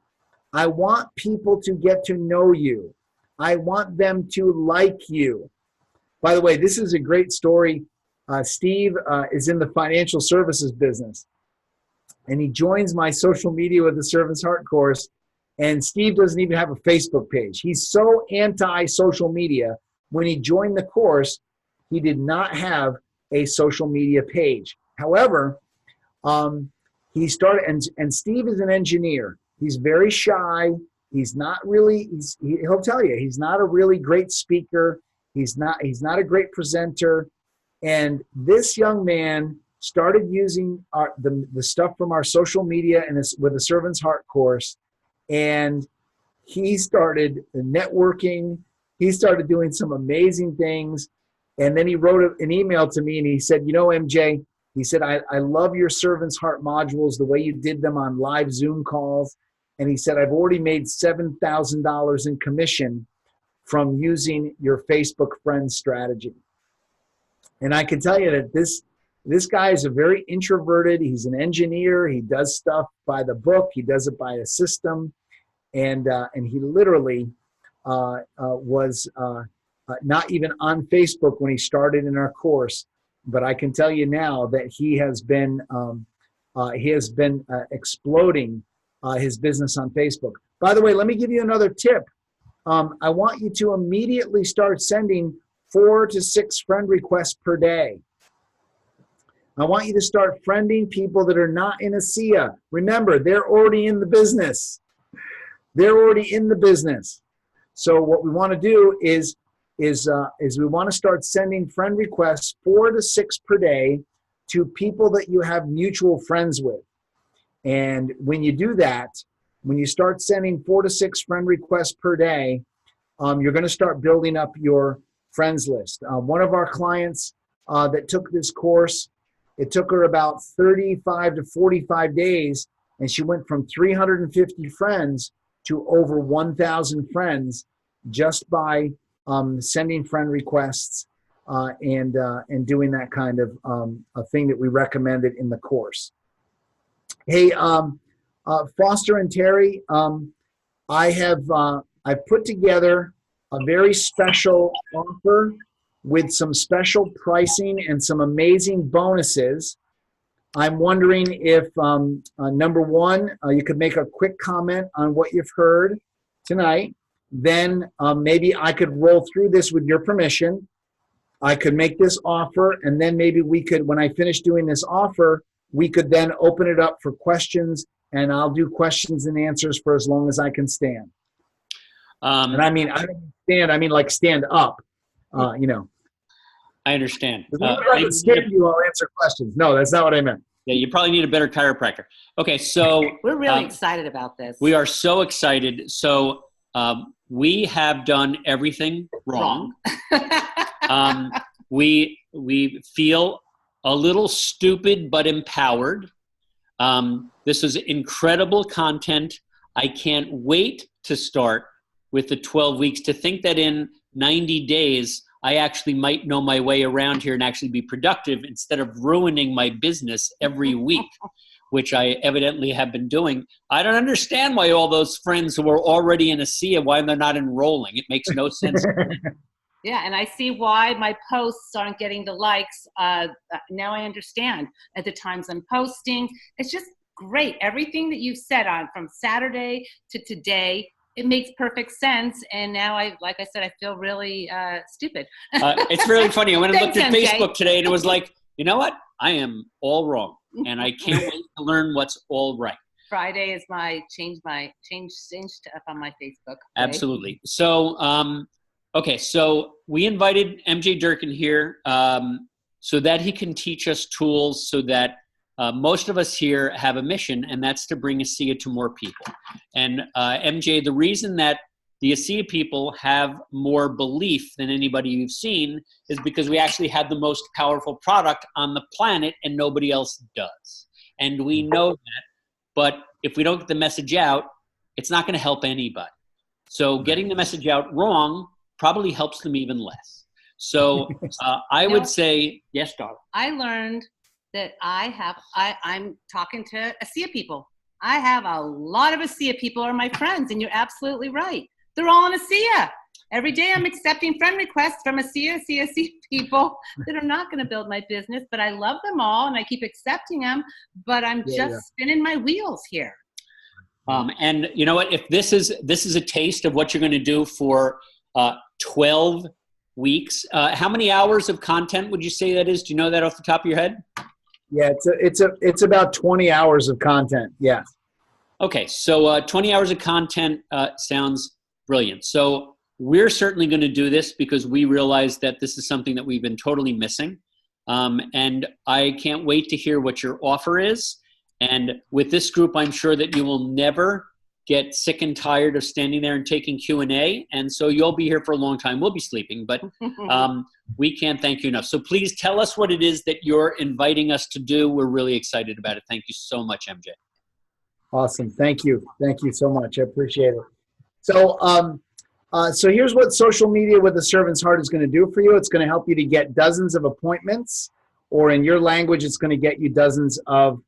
I want people to get to know you. I want them to like you. By the way, this is a great story. Steve is in the financial services business, and he joins my Social Media with the Servant's Heart course, and Steve doesn't even have a Facebook page. He's so anti-social media. When he joined the course, he did not have a social media page. However, he started, and Steve is an engineer. He's very shy. He's not really, he'll tell you, he's not a really great speaker. He's not a great presenter. And this young man started using the stuff from our social media and with the Servant's Heart course. And he started networking. He started doing some amazing things. And then he wrote an email to me and he said, you know, MJ, he said, I love your Servant's Heart modules, the way you did them on live Zoom calls. And he said, I've already made $7,000 in commission from using your Facebook friends strategy. And I can tell you that this guy is a very introverted. He's an engineer. He does stuff by the book. He does it by a system. And he literally was not even on Facebook when he started in our course. But I can tell you now that he has been exploding his business on Facebook. By the way, let me give you another tip. I want you to immediately start sending 4 to 6 friend requests per day. I want you to start friending people that are not in ASEA. Remember, they're already in the business. They're already in the business. So what we want to do is we want to start sending friend requests 4 to 6 per day to people that you have mutual friends with. And when you do that, when you start sending 4 to 6 friend requests per day, you're going to start building up your friends list. One of our clients that took this course, it took her about 35 to 45 days, and she went from 350 friends to over 1,000 friends just by sending friend requests and doing that kind of a thing that we recommended in the course. Hey, Foster and Terry, I've put together a very special offer with some special pricing and some amazing bonuses. I'm wondering if, number one, you could make a quick comment on what you've heard tonight. Then maybe I could roll through this with your permission. I could make this offer, and then maybe we could, when I finish doing this offer, we could then open it up for questions, and I'll do questions and answers for as long as I can stand. And I mean, I don't mean stand, I mean like stand up, you know. I understand. As long as I can stand you, I'll answer questions. No, that's not what I meant. Yeah, you probably need a better chiropractor. Okay, so we're really excited about this. We are so excited. So we have done everything wrong. We feel a little stupid but empowered. This is incredible content. I can't wait to start with the 12 weeks, to think that in 90 days, I actually might know my way around here and actually be productive instead of ruining my business every week, which I evidently have been doing. I don't understand why all those friends who are already in ASEA, why they're not enrolling. It makes no sense to me. Yeah, and I see why my posts aren't getting the likes. Now I understand at the times I'm posting. It's just great. Everything that you've said on from Saturday to today, it makes perfect sense. And now like I said, I feel really stupid. It's really funny. I went and looked at Facebook today and it was like, you know what? I am all wrong. And I can't wait to learn what's all right. Friday is my change up on my Facebook. Right? Absolutely. So, okay. So we invited MJ Durkin here so that he can teach us tools so that most of us here have a mission, and that's to bring ASEA to more people. And MJ, the reason that the ASEA people have more belief than anybody you've seen is because we actually have the most powerful product on the planet and nobody else does. And we know that, but if we don't get the message out, it's not going to help anybody. So getting the message out wrong probably helps them even less. So I would say, yes, darling. I learned that I'm talking to ASEA people. I have a lot of ASEA people are my friends, and you're absolutely right. They're all in ASEA. Every day I'm accepting friend requests from ASEA people that are not going to build my business, but I love them all, and I keep accepting them, but I'm spinning my wheels here. And you know what? If this is a taste of what you're going to do for 12 weeks. How many hours of content would you say that is? Do you know that off the top of your head? Yeah, it's about 20 hours of content. Yes. Okay, so 20 hours of content sounds brilliant. So we're certainly going to do this because we realize that this is something that we've been totally missing. And I can't wait to hear what your offer is. And with this group, I'm sure that you will never get sick and tired of standing there and taking Q&A. And so you'll be here for a long time. We'll be sleeping, but we can't thank you enough. So please tell us what it is that you're inviting us to do. We're really excited about it. Thank you so much, MJ. Awesome. Thank you. Thank you so much. I appreciate it. So, so here's what social media with a servant's heart is going to do for you. It's going to help you to get dozens of appointments, or in your language, it's going to get you dozens of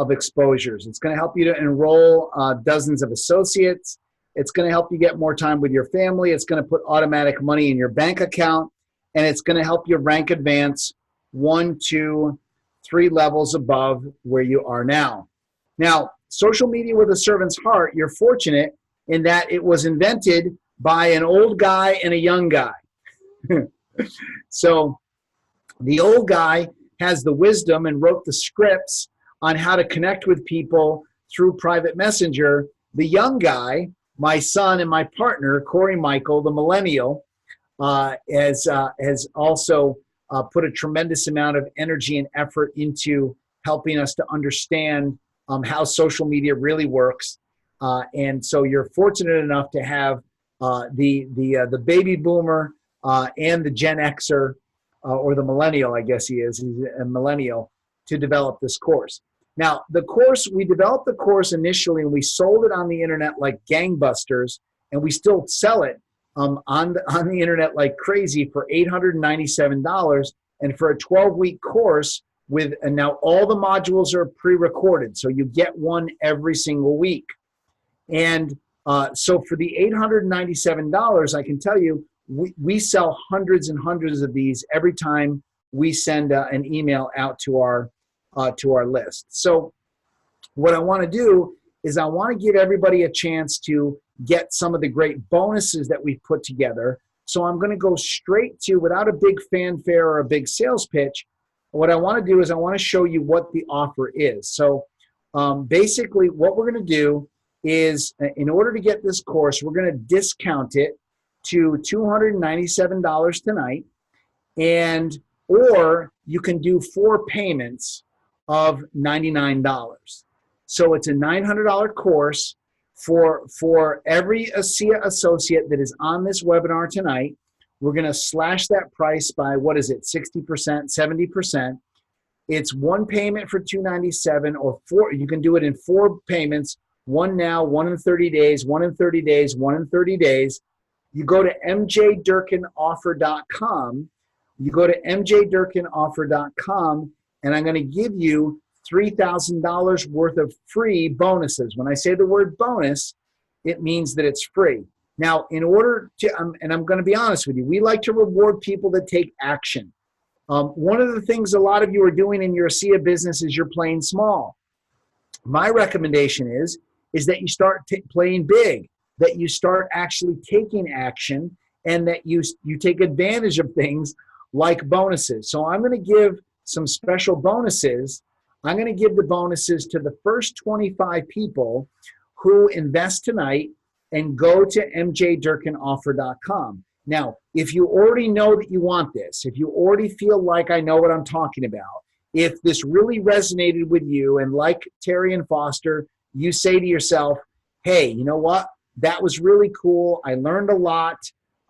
exposures. It's going to help you to enroll dozens of associates. It's going to help you get more time with your family. It's going to put automatic money in your bank account, and it's going to help you rank advance 1, 2, 3 levels above where you are now. Now, social media with a servant's heart, you're fortunate in that it was invented by an old guy and a young guy. So the old guy has the wisdom and wrote the scripts on how to connect with people through private messenger. The young guy, my son and my partner, Corey Michael, the millennial, has also put a tremendous amount of energy and effort into helping us to understand how social media really works. And so you're fortunate enough to have the baby boomer and the Gen Xer, or the millennial, I guess he's a millennial, to develop this course. Now, we developed the course initially and we sold it on the internet like gangbusters, and we still sell it on the internet like crazy for $897, and for a 12-week course and now all the modules are pre-recorded, so you get one every single week. And so for the $897, I can tell you, we sell hundreds and hundreds of these every time we send an email out to our list. So what I want to do is I want to give everybody a chance to get some of the great bonuses that we've put together. So I'm going to go straight to, without a big fanfare or a big sales pitch, what I want to do is I want to show you what the offer is. So basically what we're going to do is, in order to get this course, we're going to discount it to $297 tonight, or you can do 4 payments of $99. So it's a $900 course for every ASEA associate that is on this webinar tonight. We're going to slash that price by, 60%, 70%. It's 1 payment for $297, or 4. You can do it in 4 payments, 1 now, 1 in 30 days, 1 in 30 days, 1 in 30 days. You go to mjdurkinoffer.com. You go to mjdurkinoffer.com, and I'm going to give you $3,000 worth of free bonuses. When I say the word bonus, it means that it's free. Now, in order to, and I'm going to be honest with you, we like to reward people that take action. One of the things a lot of you are doing in your ASEA business is you're playing small. My recommendation is that you start playing big, that you start actually taking action, and that you take advantage of things like bonuses. So I'm going to give some special bonuses. I'm going to give the bonuses to the first 25 people who invest tonight and go to mjdurkinoffer.com. Now, if you already know that you want this, if you already feel like I know what I'm talking about, if this really resonated with you, and like Terry and Foster, you say to yourself, hey, you know what? That was really cool. I learned a lot.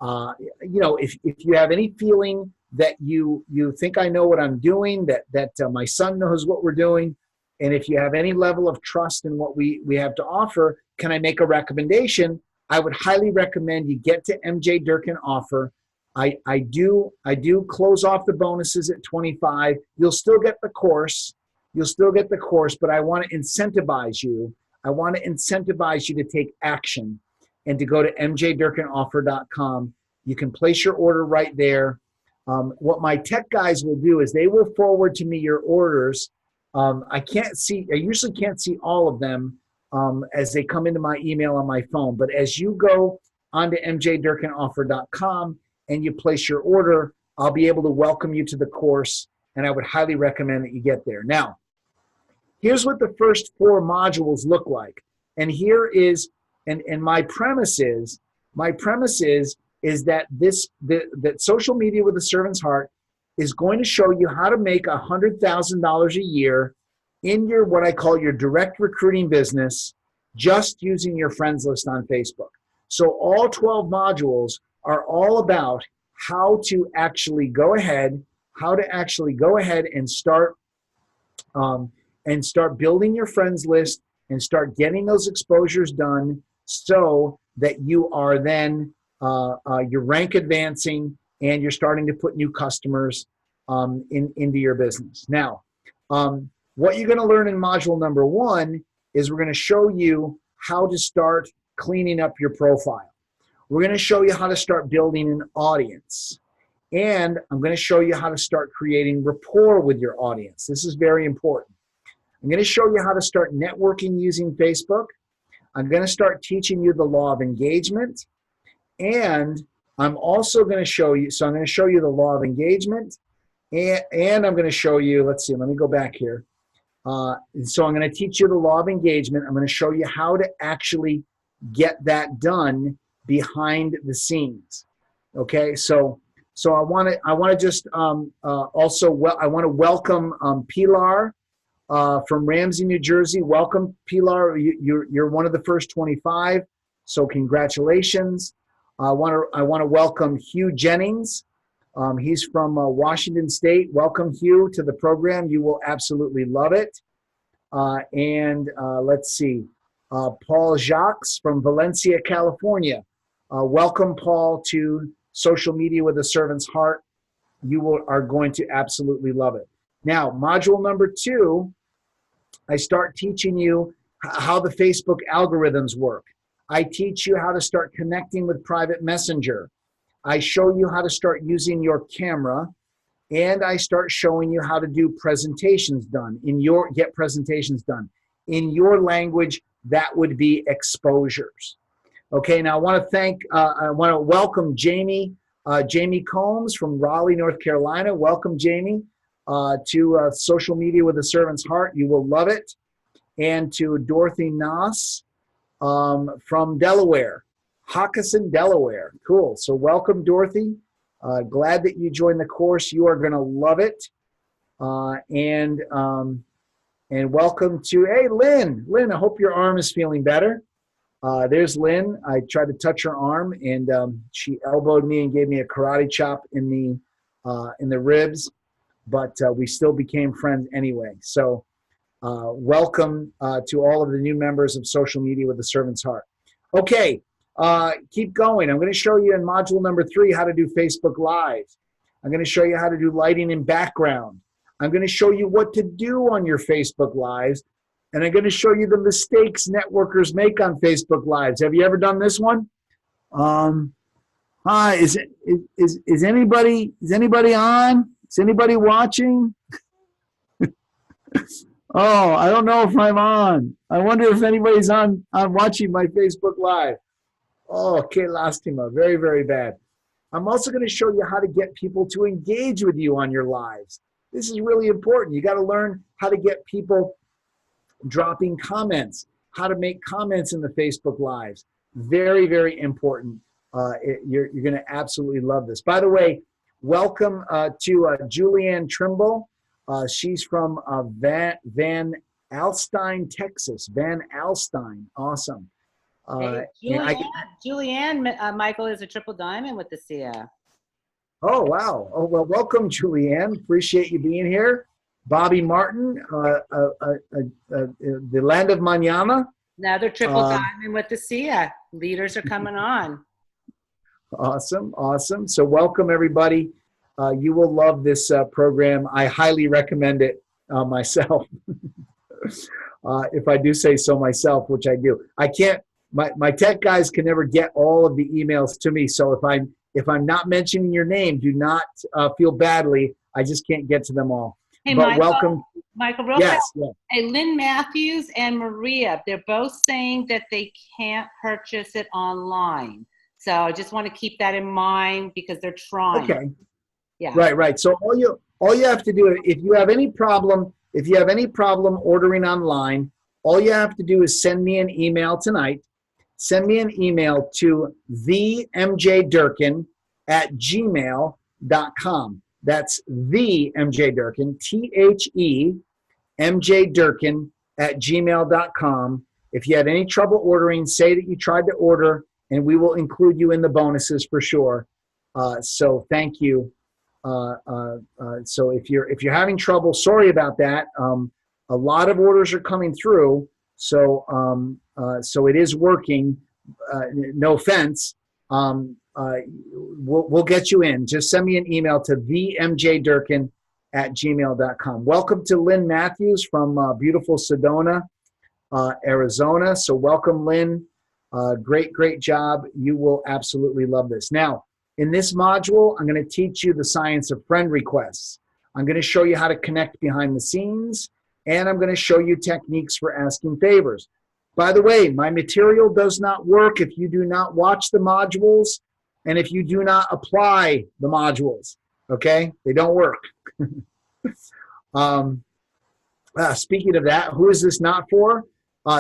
If you have any feeling that you think I know what I'm doing, that my son knows what we're doing, and if you have any level of trust in what we have to offer, can I make a recommendation? I would highly recommend you get to MJ Durkin Offer. I do close off the bonuses at 25. You'll still get the course. But I want to incentivize you. I want to incentivize you to take action and to go to mjdurkinoffer.com. You can place your order right there. What my tech guys will do is they will forward to me your orders. I usually can't see all of them as they come into my email on my phone. But as you go onto mjdurkinoffer.com and you place your order, I'll be able to welcome you to the course, and I would highly recommend that you get there. Now, here's what the first 4 modules look like. And here is, and my premise is that that Social Media with a Servant's Heart is going to show you how to make $100,000 a year in your, what I call your direct recruiting business, just using your friends list on Facebook. So all 12 modules are all about how to actually go ahead and start building your friends list and start getting those exposures done, so that you are then you're rank advancing and you're starting to put new customers into your business. Now, what you're going to learn in module number 1 is we're going to show you how to start cleaning up your profile. We're going to show you how to start building an audience. And I'm going to show you how to start creating rapport with your audience. This is very important. I'm going to show you how to start networking using Facebook. I'm going to start teaching you the law of engagement. And I'm also going to show you, so I'm going to show you the law of engagement. And I'm going to show you, let's see, let me go back here. So I'm going to teach you the law of engagement. I'm going to show you how to actually get that done behind the scenes. Okay, so I want to just I want to welcome Pilar from Ramsey, New Jersey. Welcome, Pilar. You're one of the first 25. So congratulations. I want to welcome Hugh Jennings. He's from Washington State. Welcome, Hugh, to the program. You will absolutely love it. Let's see. Paul Jacques from Valencia, California. Welcome, Paul, to Social Media with a Servant's Heart. You are going to absolutely love it. Now, module number 2, I start teaching you how the Facebook algorithms work. I teach you how to start connecting with private messenger. I show you how to start using your camera, and I start showing you how to do presentations done get presentations done. In your language, that would be exposures. Okay, now I want to welcome Jamie Combs from Raleigh, North Carolina. Welcome, Jamie, to Social Media with a Servant's Heart. You will love it. And to Dorothy Noss from Delaware, Hockinson, Delaware. Cool. So welcome, Dorothy. Glad that you joined the course. You are going to love it. And welcome to, hey, Lynn. Lynn, I hope your arm is feeling better. There's Lynn. I tried to touch her arm, and she elbowed me and gave me a karate chop in the ribs, but we still became friends anyway. So welcome to all of the new members of Social Media with a Servant's Heart. Okay, keep going. I'm going to show you in module number 3 how to do Facebook Live. I'm going to show you how to do lighting and background. I'm going to show you what to do on your Facebook Lives. And I'm going to show you the mistakes networkers make on Facebook Lives. Have you ever done this one? Hi, is anybody on? Is anybody watching? Oh, I don't know if I'm on. I wonder if anybody's on watching my Facebook Live. Oh, que lastima. Very, very bad. I'm also going to show you how to get people to engage with you on your lives. This is really important. You got to learn how to get people dropping comments, how to make comments in the Facebook Lives. Very, very important. You're going to absolutely love this. By the way, welcome to Julianne Trimble. She's from Van Alstyne, Texas. Van Alstyne. Awesome. Hey, Julianne, Michael is a triple diamond with the ASEA. Oh, wow. Oh, well, welcome, Julianne. Appreciate you being here. Bobby Martin, the land of Mañana. Another triple diamond with the ASEA. Leaders are coming on. Awesome, awesome. So welcome, everybody. You will love this program. I highly recommend it myself. If I do say so myself, which I do. I can't, my tech guys can never get all of the emails to me. So if I'm not mentioning your name, do not feel badly. I just can't get to them all. Hey, but welcome. Michael, real fast. Yeah. Hey, Lynn Matthews and Maria, they're both saying that they can't purchase it online. So I just want to keep that in mind because they're trying. Okay. Yeah. Right. So all you have to do, if you have any problem ordering online, all you have to do is send me an email tonight. Send me an email to themjdurkin@gmail.com. That's themjdurkin, themjdurkin@gmail.com. If you had any trouble ordering, say that you tried to order, and we will include you in the bonuses for sure. So thank you. So if you're having trouble, sorry about that. A lot of orders are coming through, so it is working. No offense. We'll get you in. Just send me an email to themjdurkin@gmail.com. Welcome to Lynn Matthews from beautiful Sedona, Arizona. So welcome, Lynn. Great job. You will absolutely love this. Now, in this module, I'm going to teach you the science of friend requests. I'm going to show you how to connect behind the scenes, and I'm going to show you techniques for asking favors. By the way, my material does not work if you do not watch the modules and if you do not apply the modules, okay? They don't work. Speaking of that, who is this not for?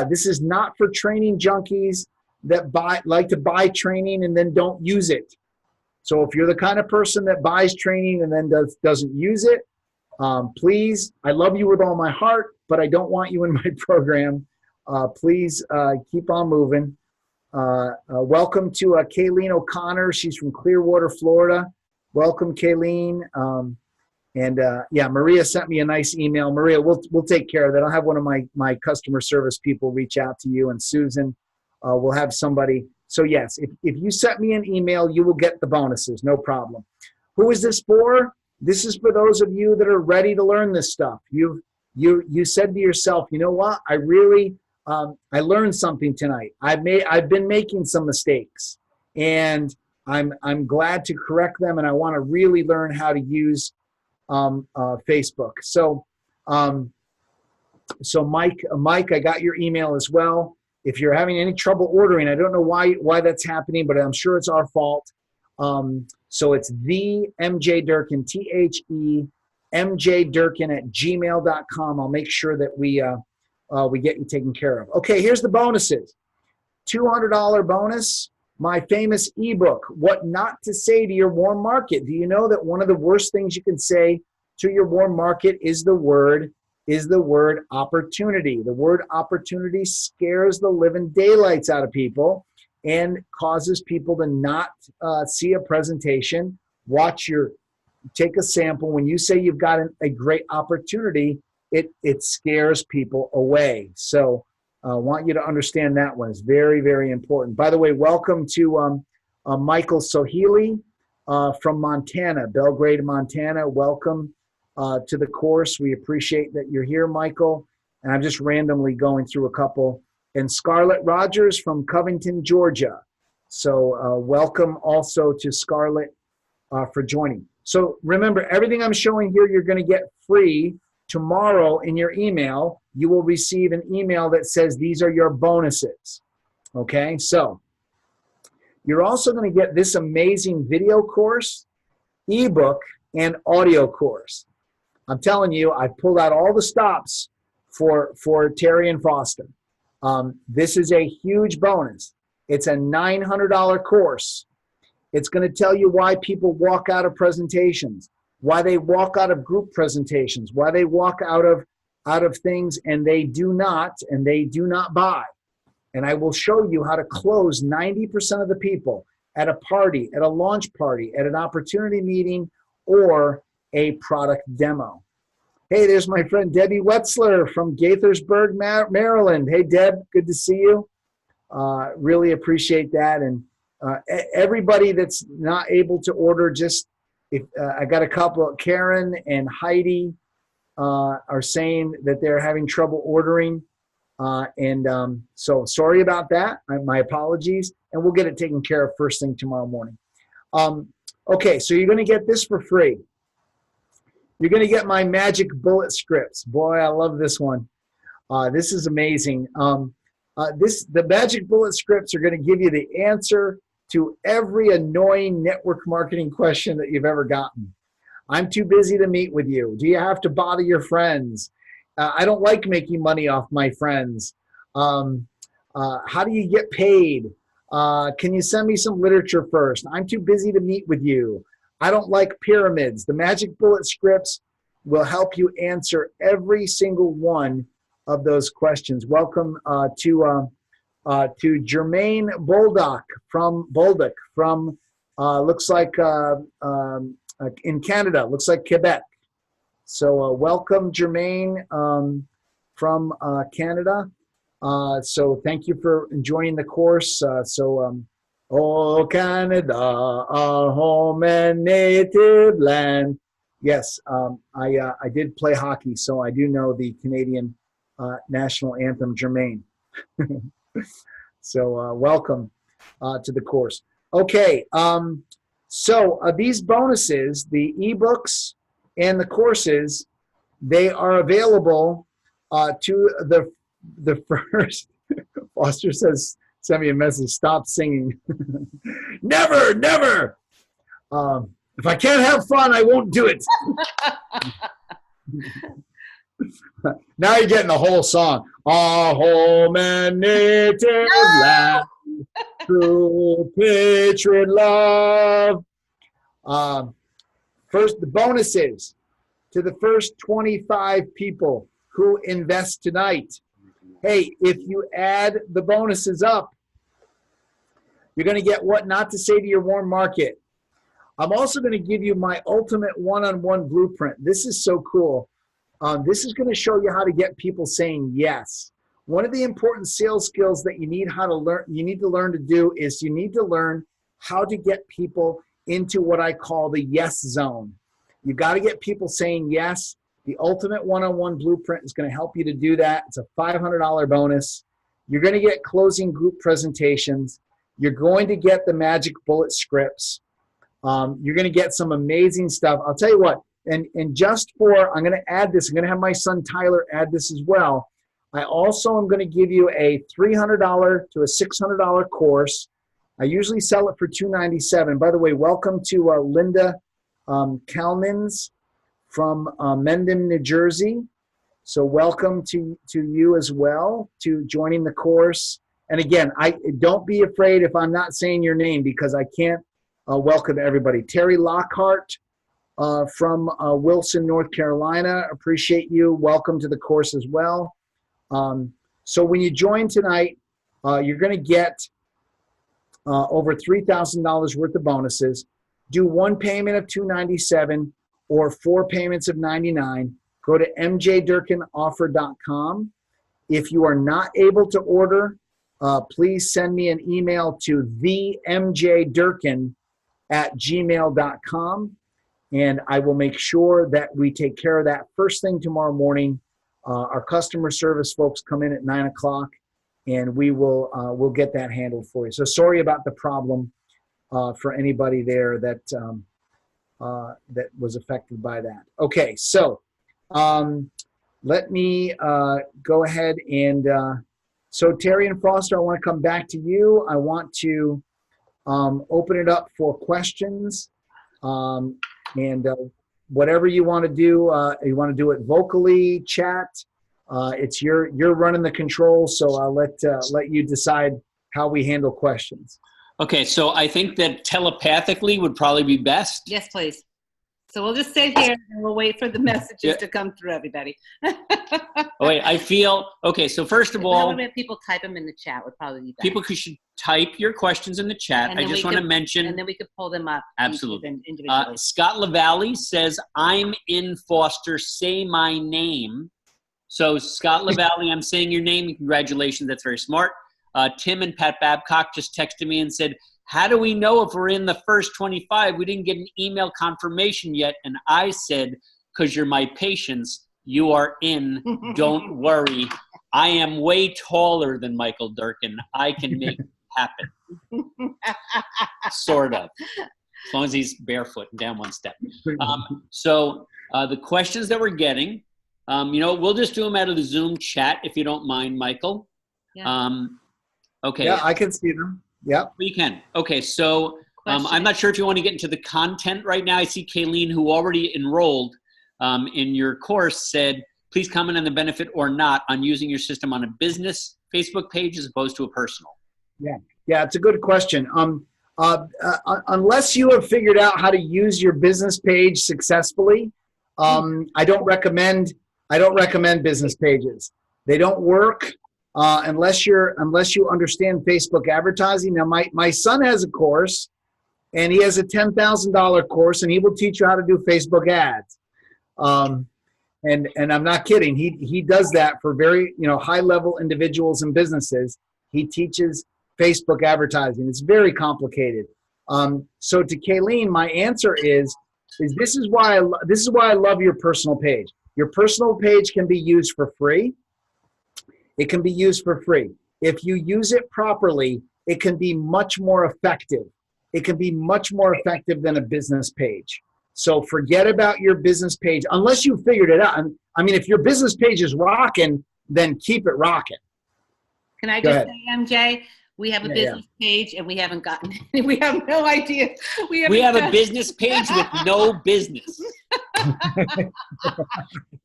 This is not for training junkies that like to buy training and then don't use it. So if you're the kind of person that buys training and then doesn't use it, please, I love you with all my heart, but I don't want you in my program. Please keep on moving. Welcome to Kayleen O'Connor. She's from Clearwater, Florida. Welcome, Kayleen. Yeah, Maria sent me a nice email. Maria, we'll take care of that. I'll have one of my customer service people reach out to you, and Susan, we'll have somebody. So yes, if you sent me an email, you will get the bonuses, no problem. Who is this for? This is for those of you that are ready to learn this stuff. You said to yourself, you know what? I really, I learned something tonight. I've been making some mistakes, and I'm glad to correct them, and I want to really learn how to use Facebook. So Mike, I got your email as well. If you're having any trouble ordering, I don't know why that's happening, but I'm sure it's our fault. So it's the MJ Durkin, THEMJDurkin@gmail.com. I'll make sure that we get you taken care of. Okay, here's the bonuses. $200 bonus. My famous ebook, What Not to Say to Your Warm Market. Do you know that one of the worst things you can say to your warm market is the word opportunity? The word opportunity scares the living daylights out of people and causes people to not see a presentation, take a sample. When you say you've got a great opportunity, it scares people away. So I want you to understand that one is very, very important. By the way, welcome to Michael Sohili from Montana, Belgrade, Montana. Welcome to the course. We appreciate that you're here, Michael. And I'm just randomly going through a couple. And Scarlett Rogers from Covington, Georgia. So welcome also to Scarlett for joining. So remember, everything I'm showing here, you're going to get free. Tomorrow in your email, you will receive an email that says these are your bonuses. Okay, so you're also going to get this amazing video course, ebook, and audio course. I'm telling you, I pulled out all the stops for Terry and Foster. This is a huge bonus. It's a $900 course. It's going to tell you why people walk out of presentations, why they walk out of group presentations, why they walk out of things and they do not buy. And I will show you how to close 90% of the people at a party, at a launch party, at an opportunity meeting, or a product demo. Hey, there's my friend Debbie Wetzler from Gaithersburg, Maryland. Hey, Deb, good to see you. Really appreciate that. And everybody that's not able to order, I got a couple, Karen and Heidi are saying that they're having trouble ordering. So sorry about that. My apologies. And we'll get it taken care of first thing tomorrow morning. Okay, so you're going to get this for free. You're going to get my magic bullet scripts. Boy, I love this one. This is amazing. The magic bullet scripts are going to give you the answer to every annoying network marketing question that you've ever gotten. I'm too busy to meet with you. Do you have to bother your friends? I don't like making money off my friends. How do you get paid? Can you send me some literature first? I'm too busy to meet with you. I don't like pyramids. The magic bullet scripts will help you answer every single one of those questions. Welcome to Jermaine Bolduc from looks like in Canada, looks like Quebec. So welcome, Jermaine, from Canada. So thank you for joining the course. Oh, Canada, our home and native land. Yes, I did play hockey, so I do know the Canadian national anthem, Jermaine. So welcome to the course. Okay, so these bonuses, the ebooks and the courses, they are available to the first. Foster says, send me a message, stop singing. Never, never. If I can't have fun, I won't do it. Now you're getting the whole song. Our home and native land, true patriot love. First, the bonuses to the first 25 people who invest tonight. Hey, if you add the bonuses up, you're going to get what not to say to your warm market. I'm also going to give you my ultimate one-on-one blueprint. This is so cool. This is going to show you how to get people saying yes. One of the important sales skills that you need to learn to do is you need to learn how to get people into what I call the yes zone. You got to get people saying yes. The ultimate one-on-one blueprint is going to help you to do that. It's a $500 bonus. You're going to get closing group presentations. You're going to get the magic bullet scripts. You're going to get some amazing stuff. I'll tell you what, and just for, I'm going to add this. I'm going to have my son Tyler add this as well. I also am going to give you a $300 to a $600 course. I usually sell it for $297. By the way, welcome to Linda Kalmans from Mendham, New Jersey. So welcome to you as well to joining the course. And again, don't be afraid if I'm not saying your name because I can't welcome everybody. Terry Lockhart from Wilson, North Carolina. Appreciate you. Welcome to the course as well. So when you join tonight, you're going to get over $3,000 worth of bonuses. Do one payment of $297 or 4 payments of $99. Go to mjdurkinoffer.com. If you are not able to order, please send me an email to themjdurkin@gmail.com, and I will make sure that we take care of that first thing tomorrow morning. Our customer service folks come in at 9 o'clock, and we'll get that handled for you. So sorry about the problem for anybody there that was affected by that. Okay, so let me go ahead and so Terry and Foster, I want to come back to you. I want to open it up for questions, and whatever you want to do. You want to do it vocally, chat. It's you're running the controls, so I'll let you decide how we handle questions. Okay, so I think that telepathically would probably be best. Yes, please. So we'll just sit here and we'll wait for the messages to come through, everybody. Oh, wait, I feel, okay, so first of all. People type them in the chat would probably be better. People should type your questions in the chat. I just want to mention. And then we could pull them up. Absolutely. Individually. Scott LaValle says, I'm in Foster, say my name. So Scott LaValle, I'm saying your name. Congratulations, that's very smart. Tim and Pat Babcock just texted me and said, how do we know if we're in the first 25? We didn't get an email confirmation yet. And I said, because you're my patients, you are in. Don't worry. I am way taller than Michael Durkin. I can make it happen. Sort of. As long as he's barefoot and down one step. So the questions that we're getting, we'll just do them out of the Zoom chat if you don't mind, Michael. Yeah. Okay. Yeah, I can see them. Yep. We can. Okay, so I'm not sure if you want to get into the content right now. I see Kayleen, who already enrolled in your course, said, please comment on the benefit or not on using your system on a business Facebook page as opposed to a personal. Yeah, it's a good question. Unless you have figured out how to use your business page successfully, I don't recommend business pages. They don't work unless you understand Facebook advertising. Now, my son has a course, and he has a $10,000 course, and he will teach you how to do Facebook ads. And I'm not kidding. He does that for very high level individuals and businesses. He teaches Facebook advertising. It's very complicated. So to Kayleen, my answer is this is why I love your personal page. Your personal page can be used for free. It can be used for free. If you use it properly, it can be much more effective. It can be much more effective than a business page. So forget about your business page unless you figured it out. I mean, if your business page is rocking, then keep it rocking. Can I just say, MJ? We have a business page and we haven't gotten it. We have no idea. We have a business page with no business.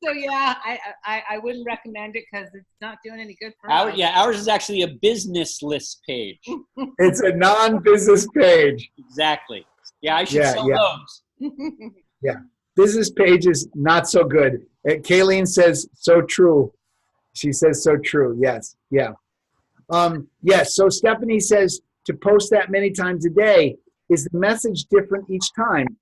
So yeah, I wouldn't recommend it because it's not doing any good for us. Ours is actually a business list page. It's a non-business page. Exactly. Yeah, I should sell those. Yeah. Business page is not so good. Kayleen says, so true. She says, so true. Yes. Yeah. Yes. So Stephanie says to post that many times a day. Is the message different each time?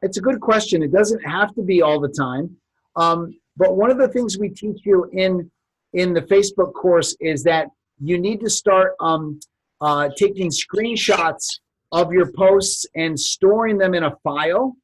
It's a good question. It doesn't have to be all the time. But one of the things we teach you in the Facebook course is that you need to start taking screenshots of your posts and storing them in a file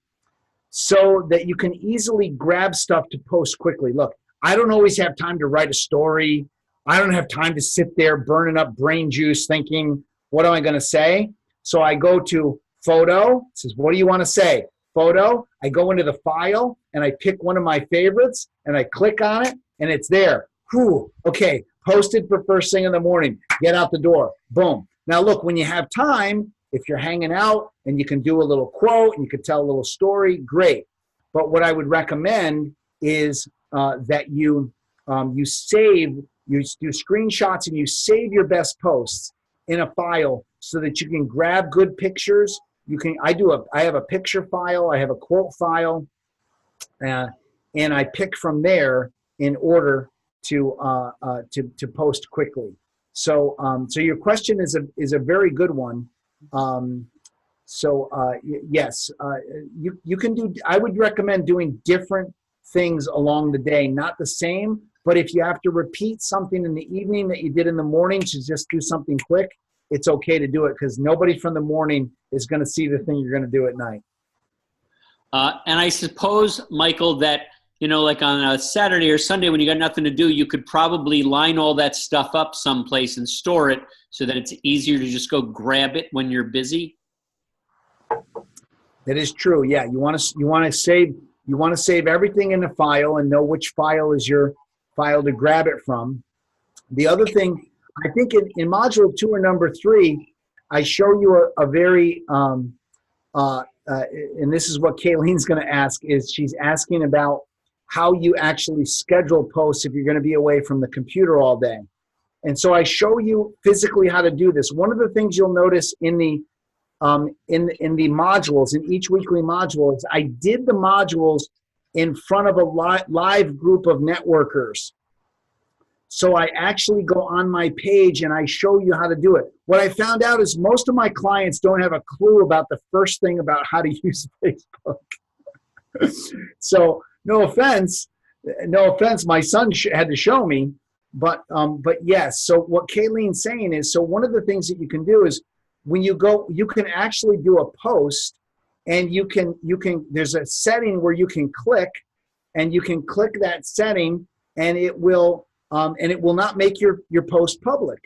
so that you can easily grab stuff to post quickly. Look, I don't always have time to write a story. I don't have time to sit there burning up brain juice thinking, what am I going to say? So I go to photo. It says, what do you want to say? Photo. I go into the file and I pick one of my favorites and I click on it and it's there. Whew, okay, posted for first thing in the morning. Get out the door. Boom. Now look, when you have time, if you're hanging out and you can do a little quote and you can tell a little story, great. But what I would recommend is that you do screenshots and you save your best posts in a file so that you can grab good pictures. I have a picture file, I have a quote file, and I pick from there in order to post quickly. So your question is a very good one. Yes, you can do. I would recommend doing different things along the day, not the same. But if you have to repeat something in the evening that you did in the morning to just do something quick, it's okay to do it because nobody from the morning is going to see the thing you're going to do at night. And I suppose, Michael, that, like on a Saturday or Sunday when you got nothing to do, you could probably line all that stuff up someplace and store it so that it's easier to just go grab it when you're busy. That is true. Yeah. You want to save everything in a file and know which file is your file to grab it from. The other thing, I think in module 2 or number 3, I show you a very, and this is what Kayleen's going to ask, is she's asking about how you actually schedule posts if you're going to be away from the computer all day. And so I show you physically how to do this. One of the things you'll notice in the modules, in each weekly module, is I did the modules in front of a live group of networkers. So I actually go on my page and I show you how to do it. What I found out is most of my clients don't have a clue about the first thing about how to use Facebook. So no offense, my son had to show me, but yes. So what Kayleen's saying is, so one of the things that you can do is when you go, you can actually do a post and you can, there's a setting where you can click and you can click that setting and it will not make your post public,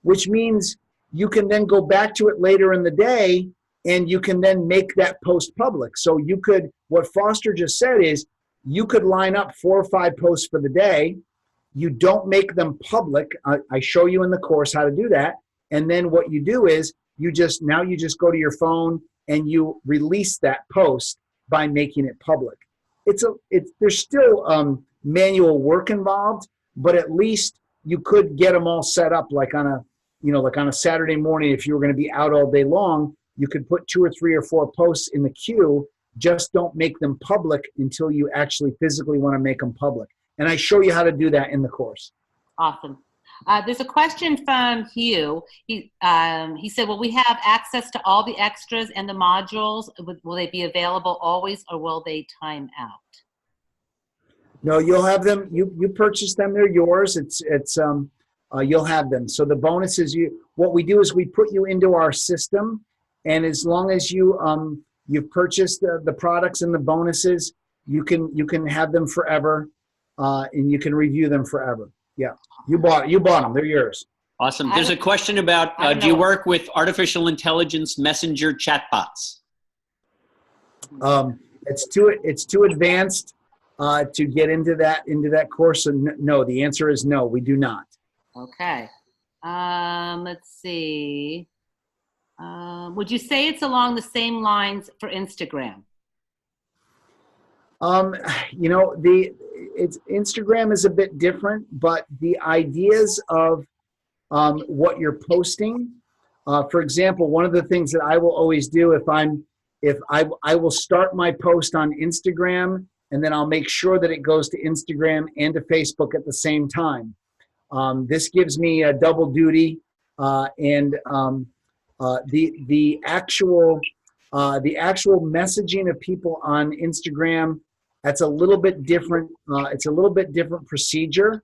which means you can then go back to it later in the day and you can then make that post public. So you could, what Foster just said is, you could line up 4 or 5 posts for the day. You don't make them public. I show you in the course how to do that. And then what you do is you just go to your phone and you release that post by making it public. There's still manual work involved, but at least you could get them all set up like on a Saturday morning. If you were going to be out all day long, you could put 2 or 3 or 4 posts in the queue. Just don't make them public until you actually physically want to make them public. And I show you how to do that in the course. Awesome. There's a question from Hugh. He said, will we have access to all the extras and the modules? Will they be available always, or will they time out? No, you'll have them. You purchase them; they're yours. You'll have them. So the bonuses, what we do is we put you into our system, and as long as you've purchased the products and the bonuses, you can have them forever, and you can review them forever. Yeah, you bought them; they're yours. Awesome. There's a question about do you work with artificial intelligence messenger chatbots? It's too advanced to get into that course. And no, the answer is no, we do not. Okay. Let's see. Would you say it's along the same lines for Instagram? Instagram is a bit different, but the ideas of what you're posting. For example, one of the things that I will always do I will start my post on Instagram, and then I'll make sure that it goes to Instagram and to Facebook at the same time. This gives me a double duty, and the actual messaging of people on Instagram, that's a little bit different. It's a little bit different procedure,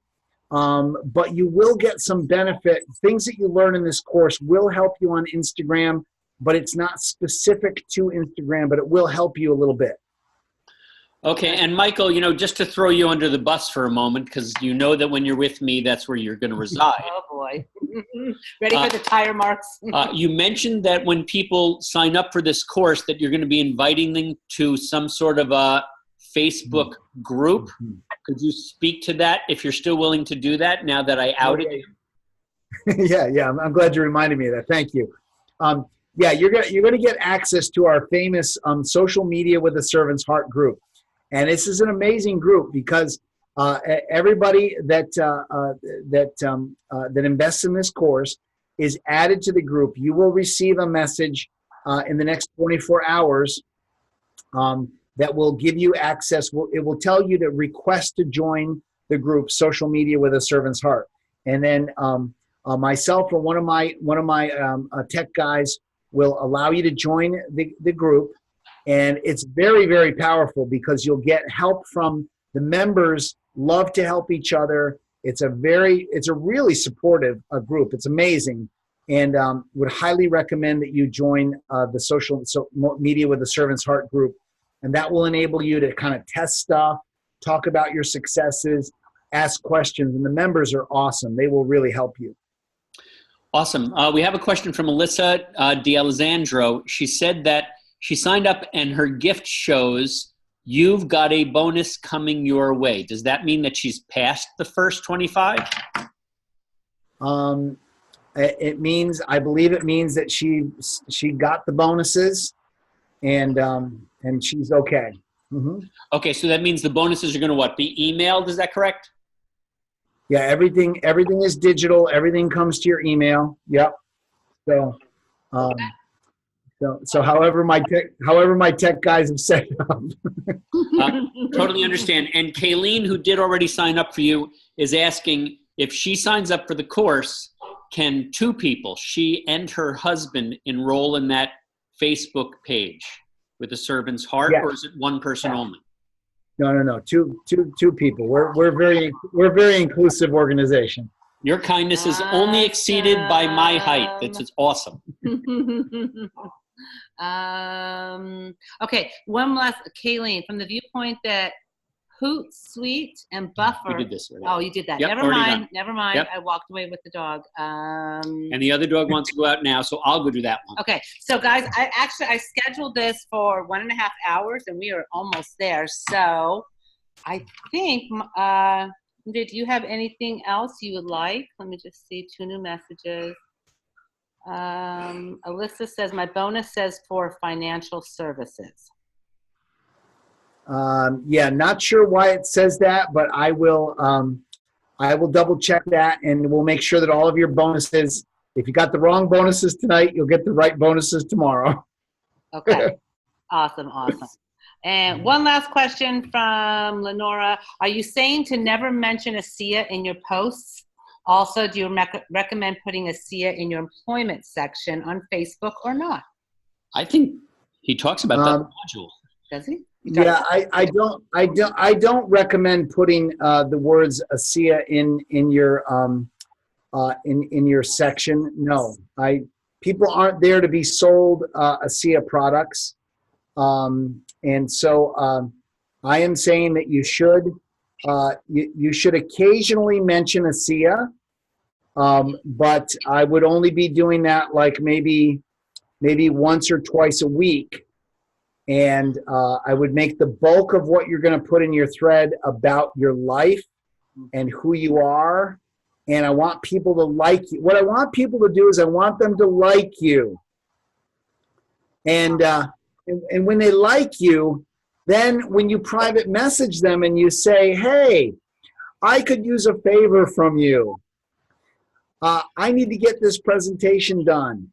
but you will get some benefit. Things that you learn in this course will help you on Instagram, but it's not specific to Instagram, but it will help you a little bit. Okay, and Michael, just to throw you under the bus for a moment, because you know that when you're with me, that's where you're going to reside. Oh, boy. Ready for the tire marks? You mentioned that when people sign up for this course that you're going to be inviting them to some sort of a Facebook group. Could you speak to that if you're still willing to do that now that I outed you? Yeah, I'm glad you reminded me of that. Thank you. You're gonna get access to our famous social media with a servant's heart group. And this is an amazing group because everybody that invests in this course is added to the group. You will receive a message in the next 24 hours that will give you access. It will tell you to request to join the group, Social Media with a Servant's Heart. And then myself or one of my tech guys will allow you to join the group. And it's very, very powerful because you'll get help from the members. Love to help each other. It's a really supportive group. It's amazing, and would highly recommend that you join the Social Media with a Servant's Heart group. And that will enable you to kind of test stuff, talk about your successes, ask questions. And the members are awesome. They will really help you. Awesome. We have a question from Alyssa D'Alessandro. She said that she signed up and her gift shows you've got a bonus coming your way. Does that mean that she's passed the first 25? It means, I believe it means that she got the bonuses and she's okay. Mm-hmm. Okay, so that means the bonuses are going to be emailed? Is that correct? Yeah, everything is digital. Everything comes to your email. Yep. So however my tech guys have set it up. Totally understand. And Kayleen, who did already sign up for you, is asking if she signs up for the course, can 2 people, she and her husband, enroll in that Facebook page with a servant's heart, yes, or is it one person only? No. Two people. We're very inclusive organization. Your kindness is only exceeded by my height. It's awesome. Okay, one last, Kayleen, from the viewpoint that Hootsuite and Buffer. We did this already. Oh, you did that. Yep, Never mind. Yep. I walked away with the dog. And the other dog wants to go out now, so I'll go do that one. Okay, so guys, I scheduled this for 1.5 hours, and we are almost there. So I think, do you have anything else you would like? Let me just see 2 new messages. Alyssa says, my bonus says for financial services. Yeah, not sure why it says that, but I will double check that, and we'll make sure that all of your bonuses, if you got the wrong bonuses tonight, you'll get the right bonuses tomorrow. Okay. Awesome. And one last question from Lenora. Are you saying to never mention ASEA in your posts? Also, do you recommend putting ASEA in your employment section on Facebook or not? I think he talks about that module. Does he? Yeah, I don't recommend putting the words ASEA in your section. No, people aren't there to be sold ASEA products, and so I am saying that you should occasionally mention ASEA, but I would only be doing that like maybe once or twice a week. And I would make the bulk of what you're going to put in your thread about your life and who you are. And I want people to like you. What I want people to do is I want them to like you. And when they like you, then when you private message them and you say, hey, I could use a favor from you. I need to get this presentation done.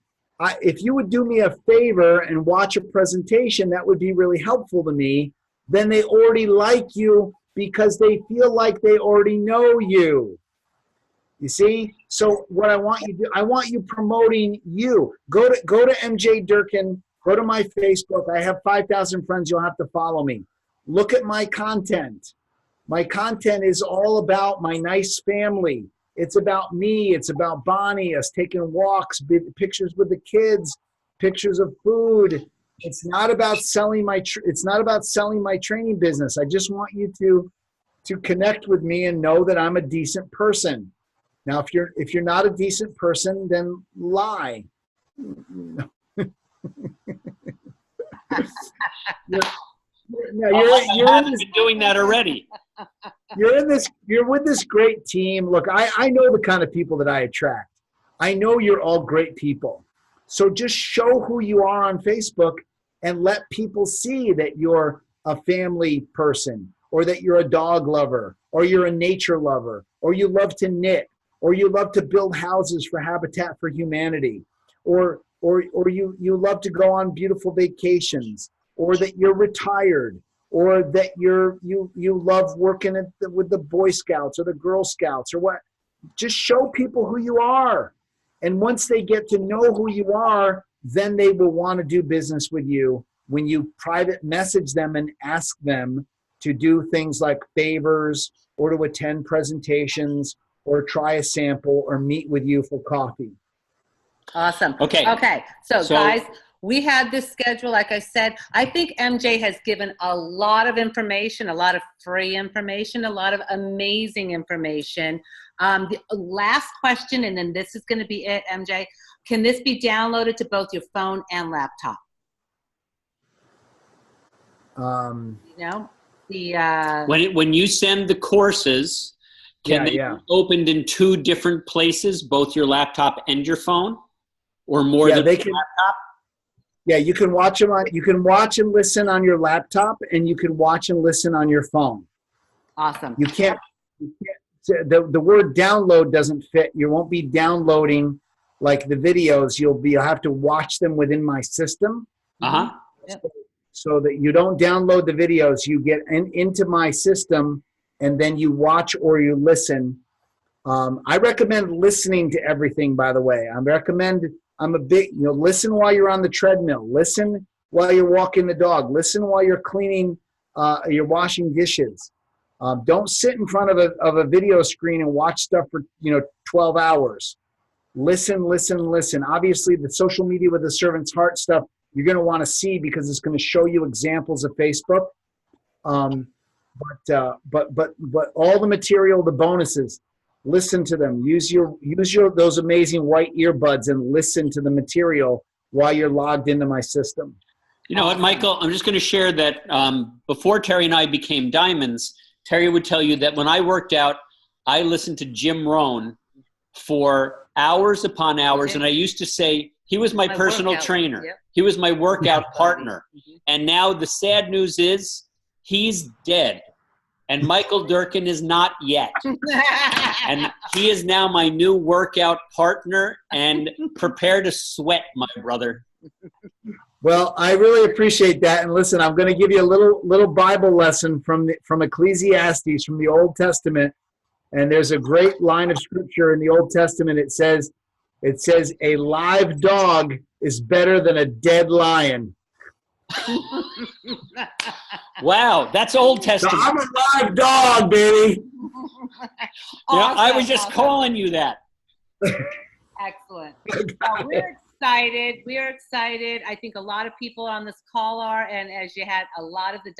If you would do me a favor and watch a presentation, that would be really helpful to me. Then they already like you because they feel like they already know you. You see? So what I want you to do, I want you promoting you. Go to MJ Durkin, go to my Facebook. I have 5,000 friends. You'll have to follow me. Look at my content. My content is all about my nice family. It's about me. It's about Bonnie, us taking walks, pictures with the kids, pictures of food. It's not about selling my training business. I just want you to connect with me and know that I'm a decent person. Now, if you're not a decent person, then lie. You're doing that already. You're with this great team. Look, I know the kind of people that I attract. I know you're all great people. So just show who you are on Facebook and let people see that you're a family person, or that you're a dog lover, or you're a nature lover, or you love to knit, or you love to build houses for Habitat for Humanity, or you love to go on beautiful vacations, or that you're retired, or that you love working with the Boy Scouts or the Girl Scouts or what. Just show people who you are. And once they get to know who you are, then they will want to do business with you when you private message them and ask them to do things like favors or to attend presentations or try a sample or meet with you for coffee. Awesome. Okay. So guys, we had this schedule. Like I said, I think MJ has given a lot of information, a lot of free information, a lot of amazing information. The last question, and then this is going to be it, MJ. Can this be downloaded to both your phone and laptop? When you send the courses, can they be opened in two different places, both your laptop and your phone, or more than your laptop? Yeah, you can watch them you can watch and listen on your laptop, and you can watch and listen on your phone. Awesome. You can't the word download doesn't fit. You won't be downloading like the videos. You'll have to watch them within my system. Uh-huh. So that you don't download the videos, you get into my system, and then you watch or you listen. I recommend listening to everything, by the way. I'm a big, listen while you're on the treadmill. Listen while you're walking the dog. Listen while you're cleaning, you're washing dishes. Don't sit in front of a video screen and watch stuff for 12 hours. Listen. Obviously, the social media with the servant's heart stuff you're going to want to see because it's going to show you examples of Facebook. But all the material, the bonuses, listen to them. Use your those amazing white earbuds and listen to the material while you're logged into my system. You know what, Michael? I'm just going to share that before Terry and I became Diamonds, Terry would tell you that when I worked out, I listened to Jim Rohn for hours upon hours. And I used to say, he was my personal trainer. Yep. He was my workout partner. And now the sad news is he's dead. And Michael Durkin is not yet. And he is now my new workout partner, and prepare to sweat, my brother. Well, I really appreciate that. And listen, I'm going to give you a little Bible lesson from Ecclesiastes, from the Old Testament. And there's a great line of scripture in the Old Testament. It says, a live dog is better than a dead lion. Wow, that's Old Testament. So I'm a live dog, baby. Awesome, I was just calling you that. Excellent. We're excited. We are excited. I think a lot of people on this call are, and as you had a lot of the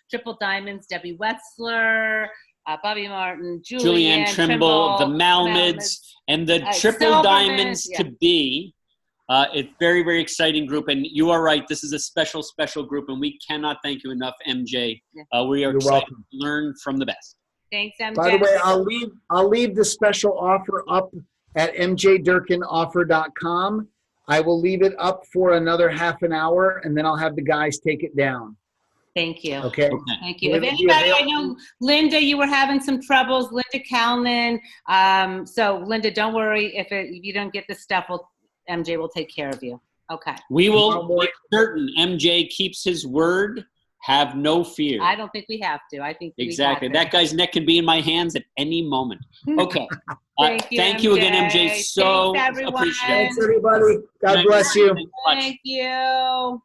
triple diamonds, Debbie Wetzler, Bobby Martin, Julianne Trimble, the Malmeds, and the triple diamonds to be. It's very, very exciting group, and you are right. This is a special, special group, and we cannot thank you enough, MJ. We are You're excited welcome. to learn from the best. Thanks, MJ. By the way, I'll leave the special offer up at mjdurkinoffer.com. I will leave it up for another half an hour, and then I'll have the guys take it down. Thank you. Okay. Thank you. If anybody, I know, Linda, you were having some troubles. Linda Kalman. So, Linda, don't worry. If you don't get the stuff, MJ will take care of you. Okay. We will make certain MJ keeps his word. Have no fear. I don't think we have to. I think exactly. That guy's neck can be in my hands at any moment. Okay. Thank you, again, MJ. So Thanks, everyone. appreciate it. Thanks, everybody. God bless you. Thank you.